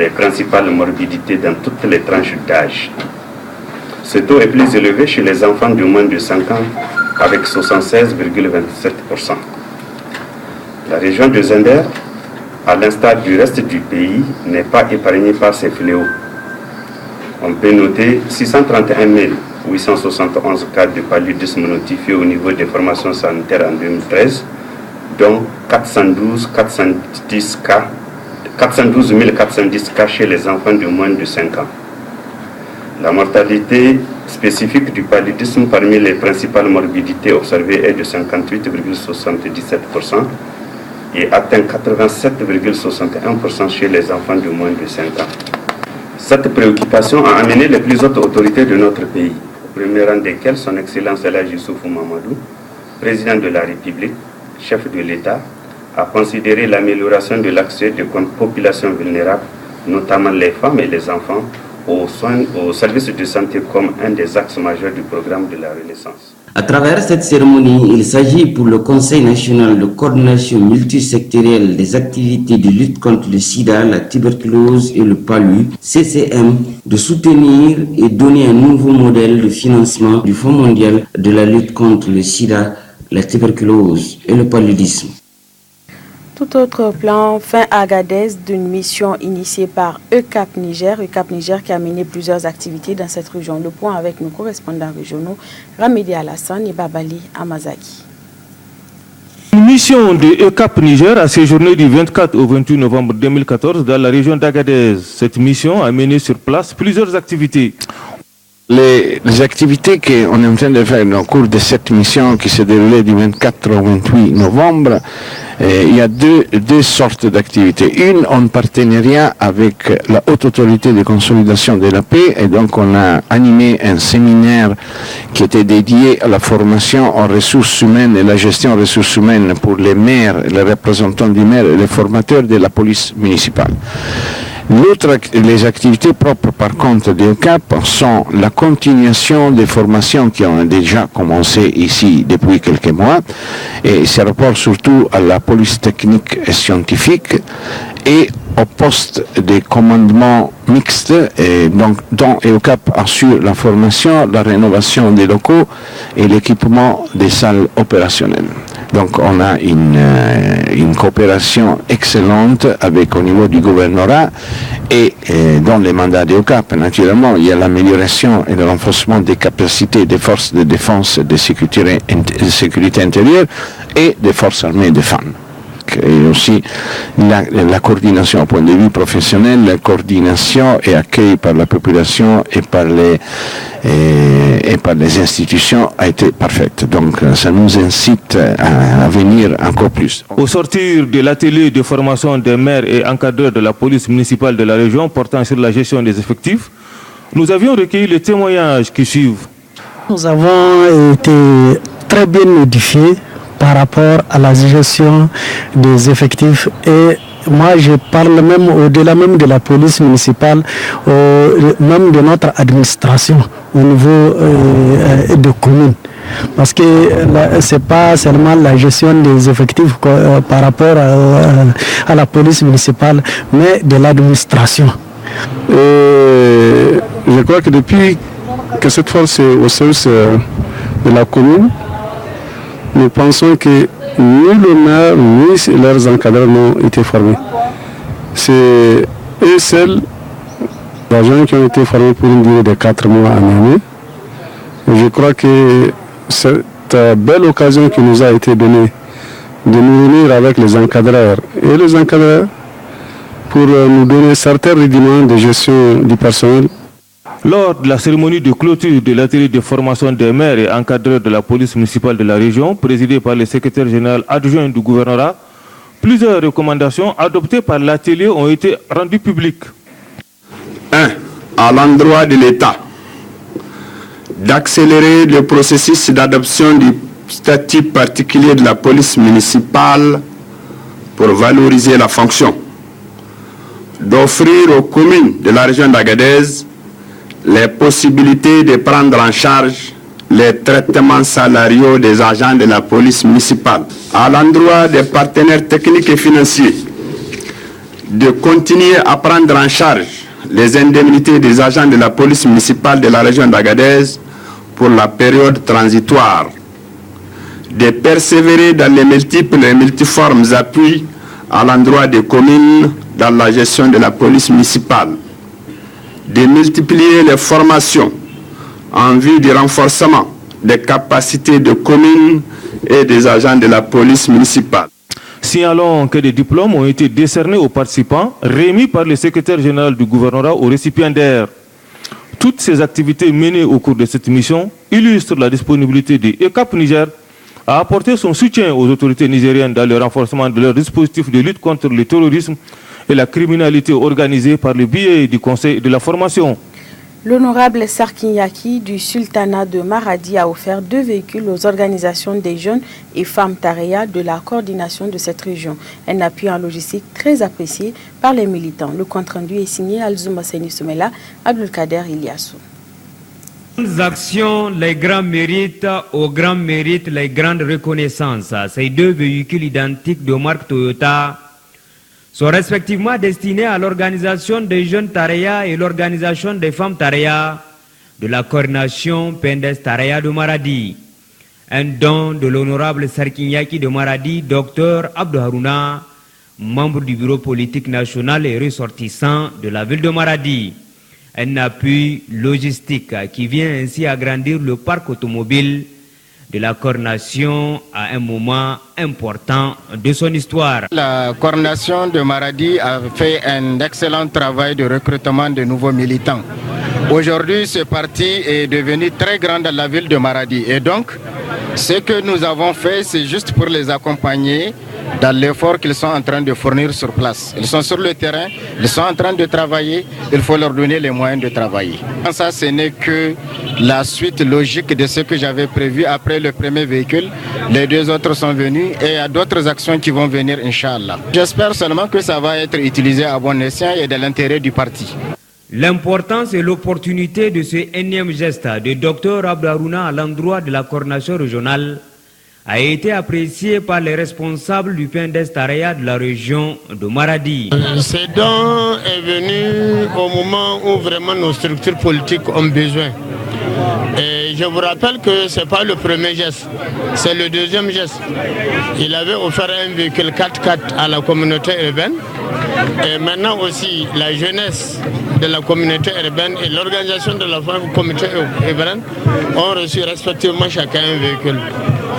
principales morbidités dans toutes les tranches d'âge. Ce taux est plus élevé chez les enfants de moins de 5 ans avec 76,27%. La région de Zender, à l'instar du reste du pays, n'est pas épargnée par ces fléaux. On peut noter 631 871 cas de paludisme notifiés au niveau des formations sanitaires en 2013, dont 412 410 cas chez les enfants de moins de 5 ans. La mortalité spécifique du paludisme parmi les principales morbidités observées est de 58,77% et atteint 87,61% chez les enfants de moins de 5 ans. Cette préoccupation a amené les plus hautes autorités de notre pays, au premier rang desquelles son Excellence El Hadji Issoufou Mahamadou, président de la République, chef de l'État, à considérer l'amélioration de l'accès des populations vulnérables, notamment les femmes et les enfants, aux soins, aux services de santé comme un des axes majeurs du programme de la Renaissance. À travers cette cérémonie, il s'agit pour le Conseil national de coordination multisectorielle des activités de lutte contre le sida, la tuberculose et le palud, CCM, de soutenir et donner un nouveau modèle de financement du Fonds mondial de la lutte contre le sida, la tuberculose et le paludisme. Tout autre plan, fin à Agadez d'une mission initiée par ECAP Niger qui a mené plusieurs activités dans cette région. Le point avec nos correspondants régionaux, Ramedi Alassane et Babali Amazaki. Une mission de ECAP Niger a séjourné du 24 au 28 novembre 2014 dans la région d'Agadez. Cette mission a mené sur place plusieurs activités. Les activités qu'on est en train de faire au cours de cette mission qui s'est déroulée du 24 au 28 novembre, il y a deux sortes d'activités. Une en partenariat avec la Haute Autorité de Consolidation de la Paix, et donc on a animé un séminaire qui était dédié à la formation en ressources humaines et la gestion en ressources humaines pour les maires, les représentants des maires et les formateurs de la police municipale. Les activités propres par contre de ECAP sont la continuation des formations qui ont déjà commencé ici depuis quelques mois et se rapportent surtout à la police technique et scientifique et au poste de commandement mixte, et donc, dont EOCAP assure la formation, la rénovation des locaux et l'équipement des salles opérationnelles. Donc on a une coopération excellente avec au niveau du gouvernorat et dans les mandats d'EOCAP, naturellement, il y a l'amélioration et le renforcement des capacités des forces de défense et de sécurité intérieure et des forces armées de femmes. Et aussi la coordination au point de vue professionnel, la coordination et accueil par la population et par les institutions a été parfaite. Donc ça nous incite à venir encore plus. Au sortir de l'atelier de formation des maires et encadreurs de la police municipale de la région portant sur la gestion des effectifs, nous avions recueilli les témoignages qui suivent. Nous avons été très bien notifiés par rapport à la gestion des effectifs, et moi je parle même au-delà même de la police municipale, même de notre administration au niveau de communes. Parce que ce n'est pas seulement la gestion des effectifs par rapport à la police municipale, mais de l'administration. Je crois que depuis que cette force est au service de la commune, nous pensons que ni le maire, ni leurs encadreurs n'ont été formés. C'est eux seuls, les agents qui ont été formés pour une durée de 4 mois à Niamey. Je crois que cette belle occasion qui nous a été donnée de nous réunir avec les encadreurs et les encadreurs pour nous donner certains rudiments de gestion du personnel. Lors de la cérémonie de clôture de l'atelier de formation des maires et encadreurs de la police municipale de la région, présidé par le secrétaire général adjoint du gouvernorat, plusieurs recommandations adoptées par l'atelier ont été rendues publiques. 1. À l'endroit de l'État, d'accélérer le processus d'adoption du statut particulier de la police municipale pour valoriser la fonction, d'offrir aux communes de la région d'Agadez les possibilités de prendre en charge les traitements salariaux des agents de la police municipale. À l'endroit des partenaires techniques et financiers, de continuer à prendre en charge les indemnités des agents de la police municipale de la région d'Agadez pour la période transitoire, de persévérer dans les multiples et multiformes appuis à l'endroit des communes dans la gestion de la police municipale, de multiplier les formations en vue du renforcement des capacités de communes et des agents de la police municipale. Signalons que des diplômes ont été décernés aux participants, remis par le secrétaire général du gouvernorat aux récipiendaires. Toutes ces activités menées au cours de cette mission illustrent la disponibilité de EOCAP Niger à apporter son soutien aux autorités nigériennes dans le renforcement de leur dispositif de lutte contre le terrorisme et la criminalité organisée par le biais du Conseil de la formation. L'honorable Sarkinyaki du Sultanat de Maradi a offert 2 véhicules aux organisations des jeunes et femmes Tareya de la coordination de cette région. Un appui en logistique très apprécié par les militants. Le compte-rendu est signé Alzouma Seni Soumela, Abdelkader Iliassou. Les actions, les grands mérites, aux grands mérites, les grandes reconnaissances. Ces 2 véhicules identiques de marque Toyota sont respectivement destinés à l'organisation des jeunes Tareya et l'organisation des femmes Tareya de la coordination PNDS Tareya de Maradi. Un don de l'honorable Sarkinyaki de Maradi, Dr Abdou Harouna, membre du bureau politique national et ressortissant de la ville de Maradi. Un appui logistique qui vient ainsi agrandir le parc automobile de la coordination à un moment important de son histoire. La coordination de Maradi a fait un excellent travail de recrutement de nouveaux militants. Aujourd'hui, ce parti est devenu très grand dans la ville de Maradi. Et donc, ce que nous avons fait, c'est juste pour les accompagner dans l'effort qu'ils sont en train de fournir sur place. Ils sont sur le terrain, ils sont en train de travailler, il faut leur donner les moyens de travailler. Ça, ce n'est que la suite logique de ce que j'avais prévu après le premier véhicule. Les 2 autres sont venus et il y a d'autres actions qui vont venir, Inch'Allah. J'espère seulement que ça va être utilisé à bon escient et de l'intérêt du parti. L'importance et l'opportunité de ce énième geste de Dr Abdou Harouna à l'endroit de la coordination régionale a été apprécié par les responsables du PNDS Taraya de la région de Maradi. Ce don est venu au moment où vraiment nos structures politiques ont besoin. Et je vous rappelle que ce n'est pas le premier geste, c'est le deuxième geste. Il avait offert un véhicule 4x4 à la communauté urbaine. Et maintenant aussi, la jeunesse de la communauté urbaine et l'organisation de la communauté urbaine ont reçu respectivement chacun un véhicule.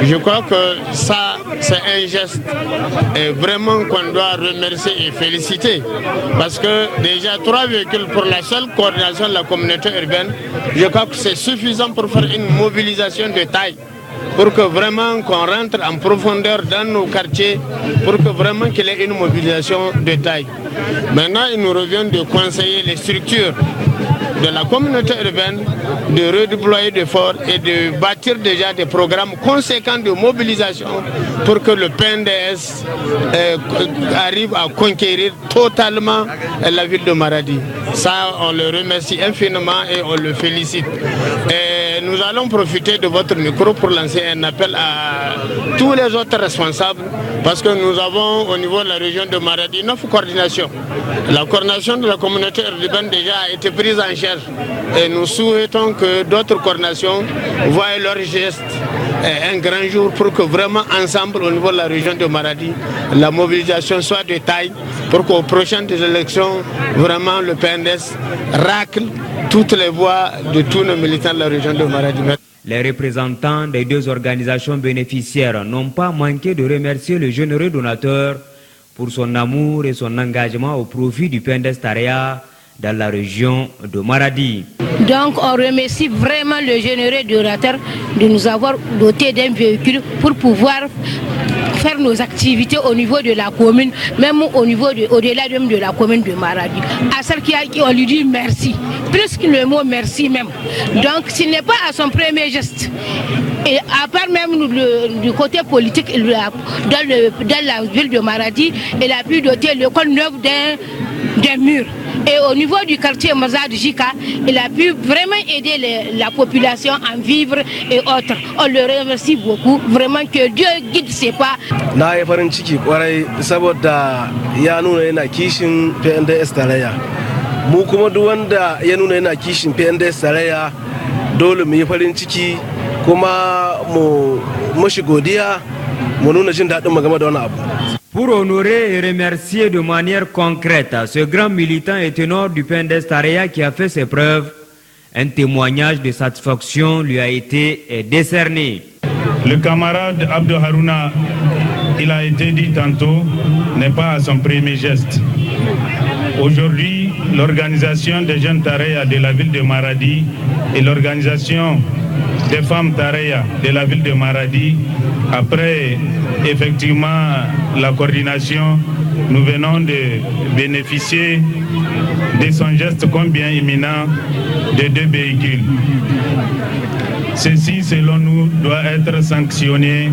Je crois que ça, c'est un geste vraiment qu'on doit remercier et féliciter. Parce que déjà 3 véhicules pour la seule coordination de la communauté urbaine, je crois que c'est suffisant pour faire une mobilisation de taille. Pour que vraiment qu'on rentre en profondeur dans nos quartiers, pour que vraiment qu'il y ait une mobilisation de taille. Maintenant, il nous revient de conseiller les structures de la communauté urbaine, de redéployer d'efforts et de bâtir déjà des programmes conséquents de mobilisation pour que le PNDS arrive à conquérir totalement la ville de Maradi. Ça, on le remercie infiniment et on le félicite. Et nous allons profiter de votre micro pour lancer un appel à tous les autres responsables parce que nous avons au niveau de la région de Maradi 9 coordinations. La coordination de la communauté urbaine déjà a été prise en charge et nous souhaitons que d'autres coordinations voient leur geste un grand jour pour que vraiment ensemble au niveau de la région de Maradi, la mobilisation soit de taille pour qu'aux prochaines élections, vraiment le PNDS racle toutes les voix de tous nos militants de la région de Maradi. Les représentants des 2 organisations bénéficiaires n'ont pas manqué de remercier le généreux donateur pour son amour et son engagement au profit du PNDS Taraya dans la région de Maradi. Donc on remercie vraiment le généreux donateur de nous avoir doté d'un véhicule pour pouvoir faire nos activités au niveau de la commune, même au-delà même de la commune de Maradi. À celle qui on lui dit merci, plus que le mot merci même. Donc ce n'est pas à son premier geste. Et à part même du côté politique, dans la ville de Maradi, il a pu doter l'école neuve d'un mur. Et au niveau du quartier Mazad Jika, il a pu vraiment aider la population à vivre et autres. On le remercie beaucoup. Vraiment que Dieu guide ses pas. Na yi farin ciki kwarai saboda ya nuna yana kishin PNDS Tarayya. Mu kuma duk wanda ya nuna yana kishin PNDS Tarayya dole mu yi farin ciki kuma mu mashi godiya mu nuna jin daɗin mu game da wannan abu. Pour honorer et remercier de manière concrète ce grand militant et ténor du PNDS Taraya qui a fait ses preuves, un témoignage de satisfaction lui a été décerné. Le camarade Abdou Harouna, il a été dit tantôt, n'est pas à son premier geste. Aujourd'hui, l'organisation des jeunes Taraya de la ville de Maradi et l'organisation des femmes Taraya de la ville de Maradi, après effectivement la coordination, nous venons de bénéficier de son geste combien imminent de 2 véhicules. Ceci, selon nous, doit être sanctionné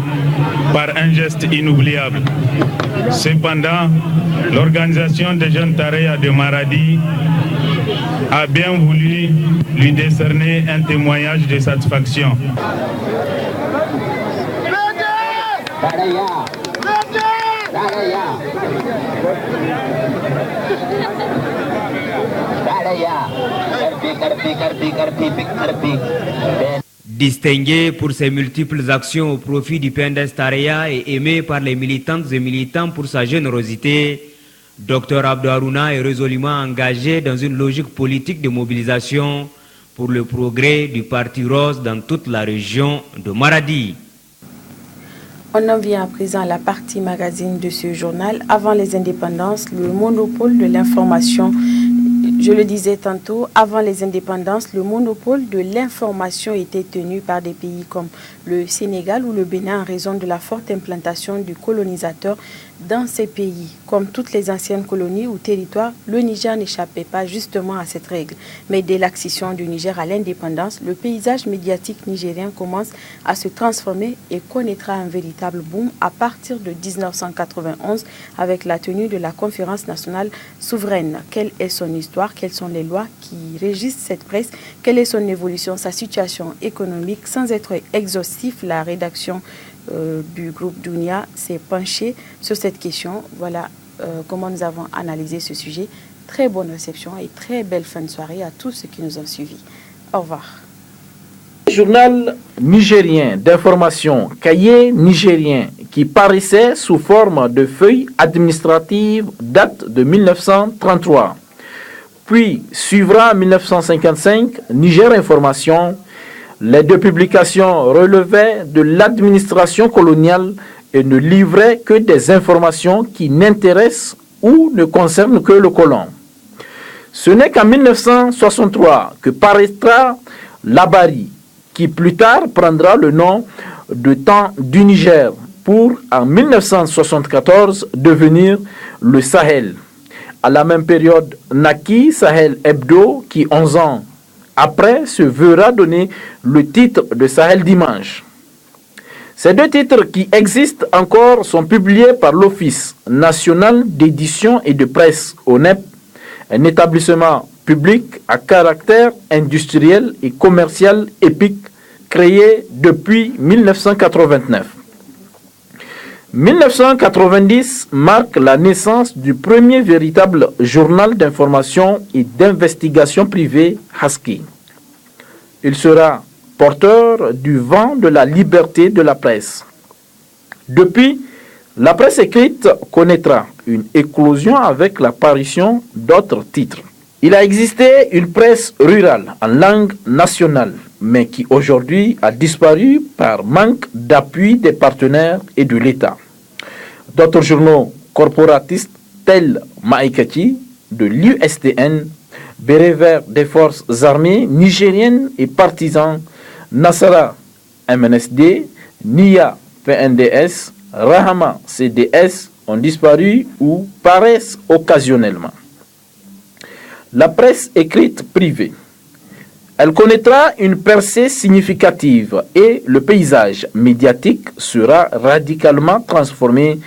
par un geste inoubliable. Cependant, l'organisation des jeunes Taraya de Maradi a bien voulu lui décerner un témoignage de satisfaction. Distingué pour ses multiples actions au profit du PNDS Taraya et aimé par les militantes et militants pour sa générosité, Dr Abdou Harouna est résolument engagé dans une logique politique de mobilisation pour le progrès du Parti Rose dans toute la région de Maradi. On en vient à présent à la partie magazine de ce journal. Avant les indépendances, le monopole de l'information, je le disais tantôt, avant les indépendances, le monopole de l'information était tenu par des pays comme le Sénégal ou le Bénin en raison de la forte implantation du colonisateur dans ces pays. Comme toutes les anciennes colonies ou territoires, le Niger n'échappait pas justement à cette règle. Mais dès l'accession du Niger à l'indépendance, le paysage médiatique nigérien commence à se transformer et connaîtra un véritable boom à partir de 1991 avec la tenue de la conférence nationale souveraine. Quelle est son histoire? Quelles sont les lois qui régissent cette presse? Quelle est son évolution, sa situation économique? Sans être exhaustif, la rédaction du groupe Dounia s'est penché sur cette question. Voilà comment nous avons analysé ce sujet. Très bonne réception et très belle fin de soirée à tous ceux qui nous ont suivis. Au revoir. Journal nigérien d'information, cahier nigérien, qui paraissait sous forme de feuilles administratives, date de 1933. Puis suivra en 1955 Niger Information. Les deux publications relevaient de l'administration coloniale et ne livraient que des informations qui n'intéressent ou ne concernent que le colon. Ce n'est qu'en 1963 que paraîtra Labari, qui plus tard prendra le nom de Temps du Niger pour, en 1974, devenir le Sahel. À la même période, naquit Sahel Hebdo, qui 11 ans après se verra donner le titre de Sahel Dimanche. Ces deux titres qui existent encore sont publiés par l'Office national d'édition et de presse, ONEP, un établissement public à caractère industriel et commercial épique créé depuis 1989. 1990 marque la naissance du premier véritable journal d'information et d'investigation privée, Husky. Il sera porteur du vent de la liberté de la presse. Depuis, la presse écrite connaîtra une éclosion avec l'apparition d'autres titres. Il a existé une presse rurale en langue nationale, mais qui aujourd'hui a disparu par manque d'appui des partenaires et de l'État. D'autres journaux corporatistes tels Maïkati de l'USTN, Béret Vert des forces armées nigériennes et partisans, Nassara MNSD, NIA PNDS, Rahama CDS ont disparu ou paraissent occasionnellement. La presse écrite privée. Elle connaîtra une percée significative et le paysage médiatique sera radicalement transformé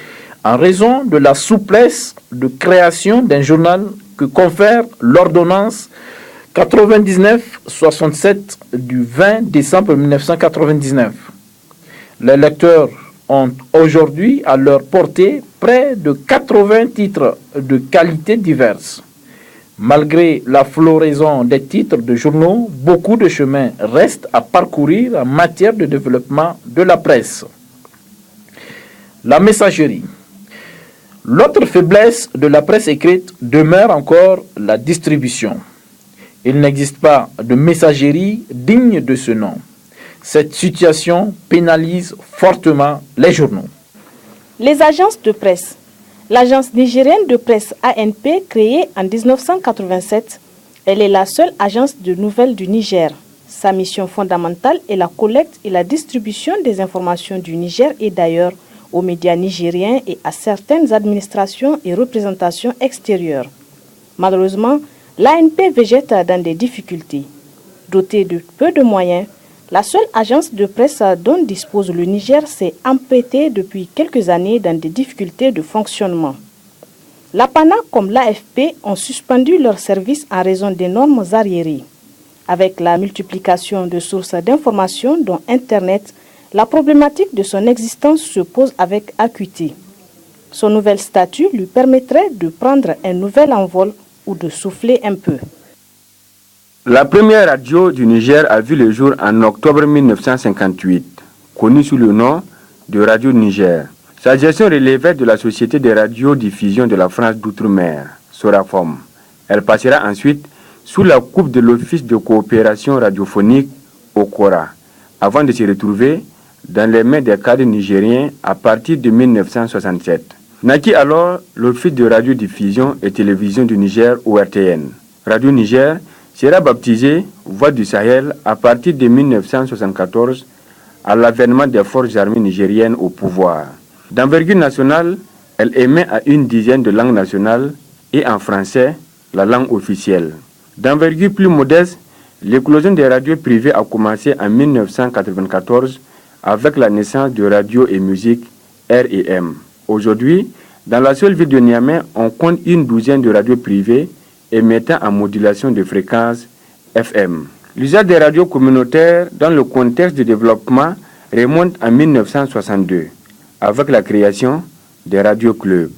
en raison de la souplesse de création d'un journal que confère l'ordonnance 99-67 du 20 décembre 1999. Les lecteurs ont aujourd'hui à leur portée près de 80 titres de qualité diverses. Malgré la floraison des titres de journaux, beaucoup de chemin reste à parcourir en matière de développement de la presse. La messagerie. L'autre faiblesse de la presse écrite demeure encore la distribution. Il n'existe pas de messagerie digne de ce nom. Cette situation pénalise fortement les journaux. Les agences de presse. L'agence nigérienne de presse ANP, créée en 1987, elle est la seule agence de nouvelles du Niger. Sa mission fondamentale est la collecte et la distribution des informations du Niger et d'ailleurs aux médias nigériens et à certaines administrations et représentations extérieures. Malheureusement, l'ANP végète dans des difficultés. Dotée de peu de moyens, la seule agence de presse dont dispose le Niger s'est empêtrée depuis quelques années dans des difficultés de fonctionnement. L'APANA comme l'AFP ont suspendu leurs services en raison d'énormes arriérés. Avec la multiplication de sources d'informations dont Internet, la problématique de son existence se pose avec acuité. Son nouvel statut lui permettrait de prendre un nouvel envol ou de souffler un peu. La première radio du Niger a vu le jour en octobre 1958, connue sous le nom de Radio Niger. Sa gestion relevait de la Société de radiodiffusion de la France d'Outre-mer, Sorafom. Elle passera ensuite sous la coupe de l'Office de coopération radiophonique, OCORA, avant de se retrouver dans les mains des cadres nigériens à partir de 1967. Naquit alors l'Office de radiodiffusion et télévision du Niger, ORTN. Radio Niger sera baptisée Voix du Sahel à partir de 1974 à l'avènement des forces armées nigériennes au pouvoir. D'envergure nationale, elle émet à une dizaine de langues nationales et en français, la langue officielle. D'envergure plus modeste, l'éclosion des radios privées a commencé en 1994 avec la naissance de Radio et Musique R&M. Aujourd'hui, dans la seule ville de Niamey, on compte une douzaine de radios privées émettant en modulation de fréquences FM. L'usage des radios communautaires dans le contexte de développement remonte en 1962 avec la création des radios-clubs.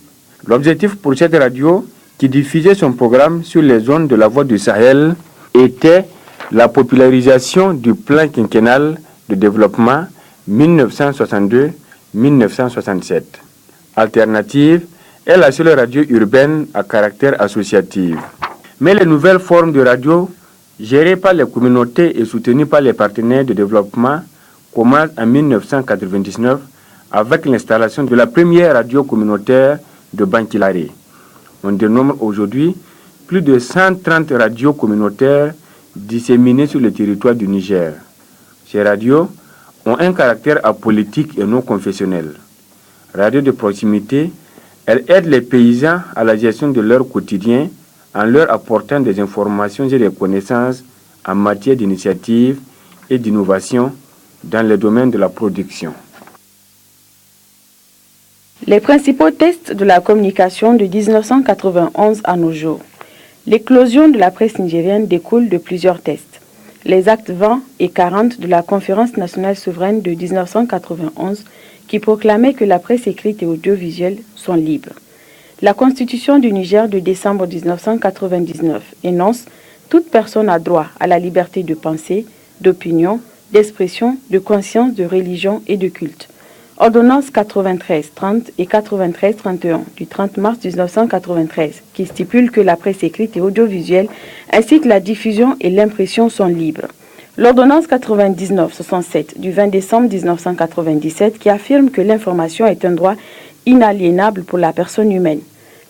L'objectif pour cette radio, qui diffusait son programme sur les zones de la Voie du Sahel, était la popularisation du plan quinquennal de développement 1962-1967. Alternative est la seule radio urbaine à caractère associatif. Mais les nouvelles formes de radio gérées par les communautés et soutenues par les partenaires de développement commencent en 1999 avec l'installation de la première radio communautaire de Bankilare. On dénombre aujourd'hui plus de 130 radios communautaires disséminées sur le territoire du Niger. Ces radios ont un caractère apolitique et non confessionnel. Radio de proximité, elles aident les paysans à la gestion de leur quotidien en leur apportant des informations et des connaissances en matière d'initiative et d'innovation dans le domaine de la production. Les principaux tests de la communication de 1991 à nos jours. L'éclosion de la presse nigérienne découle de plusieurs tests. Les actes 20 et 40 de la Conférence nationale souveraine de 1991 qui proclamaient que la presse écrite et audiovisuelle sont libres. La Constitution du Niger de décembre 1999 énonce « Toute personne a droit à la liberté de pensée, d'opinion, d'expression, de conscience, de religion et de culte ». Ordonnance 93-30 et 93-31 du 30 mars 1993 qui stipule que la presse écrite et audiovisuelle ainsi que la diffusion et l'impression sont libres. L'ordonnance 99-67 du 20 décembre 1997 qui affirme que l'information est un droit inaliénable pour la personne humaine.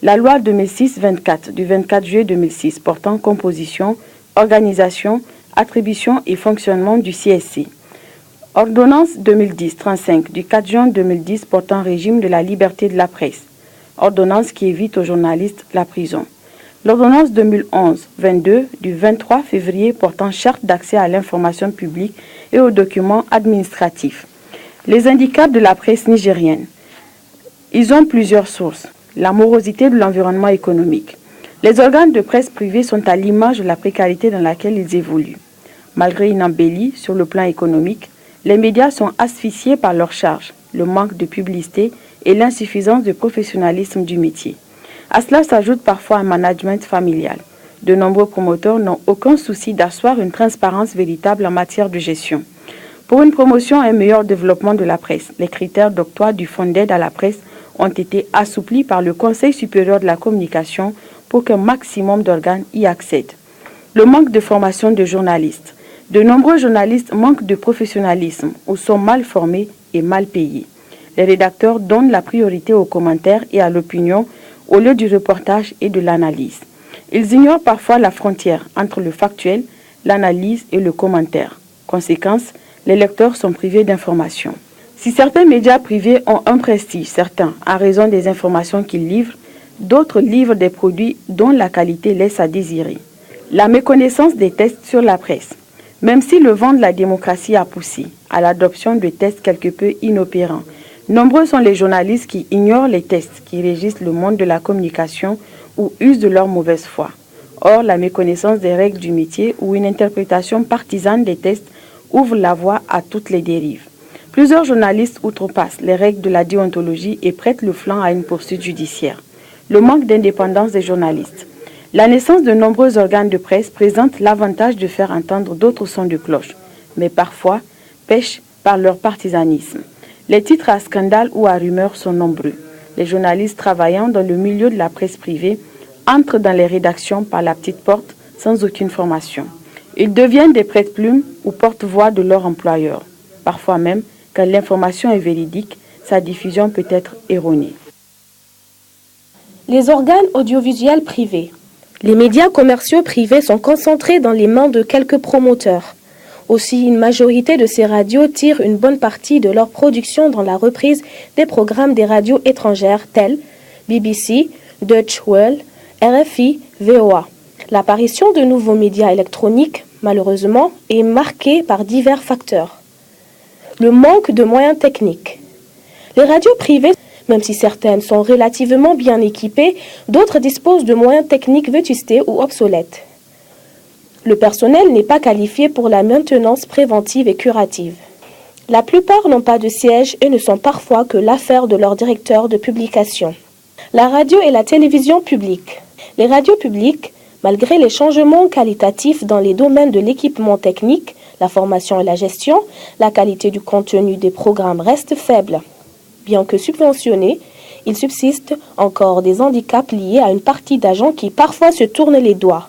La loi 2006-24 du 24 juillet 2006 portant composition, organisation, attribution et fonctionnement du CSC. Ordonnance 2010-35 du 4 juin 2010 portant régime de la liberté de la presse. Ordonnance qui évite aux journalistes la prison. L'ordonnance 2011-22 du 23 février portant charte d'accès à l'information publique et aux documents administratifs. Les handicaps de la presse nigérienne. Ils ont plusieurs sources. La morosité de l'environnement économique. Les organes de presse privés sont à l'image de la précarité dans laquelle ils évoluent. Malgré une embellie sur le plan économique, les médias sont asphyxiés par leurs charges, le manque de publicité et l'insuffisance de professionnalisme du métier. À cela s'ajoute parfois un management familial. De nombreux promoteurs n'ont aucun souci d'asseoir une transparence véritable en matière de gestion. Pour une promotion et un meilleur développement de la presse, les critères d'octroi du fonds d'aide à la presse ont été assouplis par le Conseil supérieur de la communication pour qu'un maximum d'organes y accèdent. Le manque de formation de journalistes. De nombreux journalistes manquent de professionnalisme ou sont mal formés et mal payés. Les rédacteurs donnent la priorité aux commentaires et à l'opinion au lieu du reportage et de l'analyse. Ils ignorent parfois la frontière entre le factuel, l'analyse et le commentaire. Conséquence, les lecteurs sont privés d'informations. Si certains médias privés ont un prestige certain à raison des informations qu'ils livrent, d'autres livrent des produits dont la qualité laisse à désirer. La méconnaissance des tests sur la presse. Même si le vent de la démocratie a poussé à l'adoption de tests quelque peu inopérants, nombreux sont les journalistes qui ignorent les tests qui régissent le monde de la communication ou usent de leur mauvaise foi. Or, la méconnaissance des règles du métier ou une interprétation partisane des tests ouvre la voie à toutes les dérives. Plusieurs journalistes outrepassent les règles de la déontologie et prêtent le flanc à une poursuite judiciaire. Le manque d'indépendance des journalistes. La naissance de nombreux organes de presse présente l'avantage de faire entendre d'autres sons de cloche, mais parfois pêchent par leur partisanisme. Les titres à scandale ou à rumeurs sont nombreux. Les journalistes travaillant dans le milieu de la presse privée entrent dans les rédactions par la petite porte sans aucune formation. Ils deviennent des prête-plumes ou porte-voix de leur employeur. Parfois même, quand l'information est véridique, sa diffusion peut être erronée. Les organes audiovisuels privés. Les médias commerciaux privés sont concentrés dans les mains de quelques promoteurs. Aussi, une majorité de ces radios tirent une bonne partie de leur production dans la reprise des programmes des radios étrangères telles BBC, Deutsche Welle, RFI, VOA. L'apparition de nouveaux médias électroniques, malheureusement, est marquée par divers facteurs. Le manque de moyens techniques. Les radios privées, même si certaines sont relativement bien équipées, d'autres disposent de moyens techniques vétustés ou obsolètes. Le personnel n'est pas qualifié pour la maintenance préventive et curative. La plupart n'ont pas de siège et ne sont parfois que l'affaire de leur directeur de publication. La radio et la télévision publique. Les radios publiques, malgré les changements qualitatifs dans les domaines de l'équipement technique, la formation et la gestion, la qualité du contenu des programmes reste faible. Bien que subventionnés, il subsiste encore des handicaps liés à une partie d'agents qui parfois se tournent les doigts.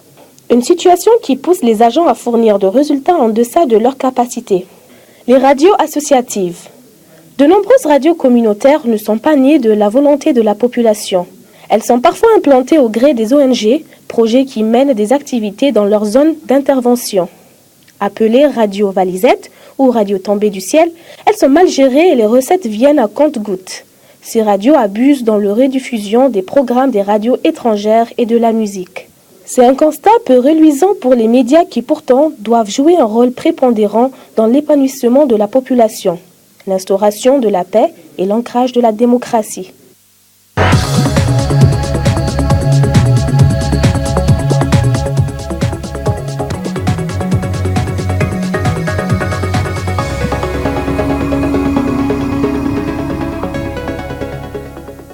Une situation qui pousse les agents à fournir de résultats en deçà de leurs capacités. Les radios associatives. De nombreuses radios communautaires ne sont pas nées de la volonté de la population. Elles sont parfois implantées au gré des ONG, projets qui mènent des activités dans leur zone d'intervention. Appelées radio Valisette ou radio tombée du ciel, elles sont mal gérées et les recettes viennent à compte-gouttes. Ces radios abusent dans le rediffusion des programmes des radios étrangères et de la musique. C'est un constat peu reluisant pour les médias qui pourtant doivent jouer un rôle prépondérant dans l'épanouissement de la population, l'instauration de la paix et l'ancrage de la démocratie.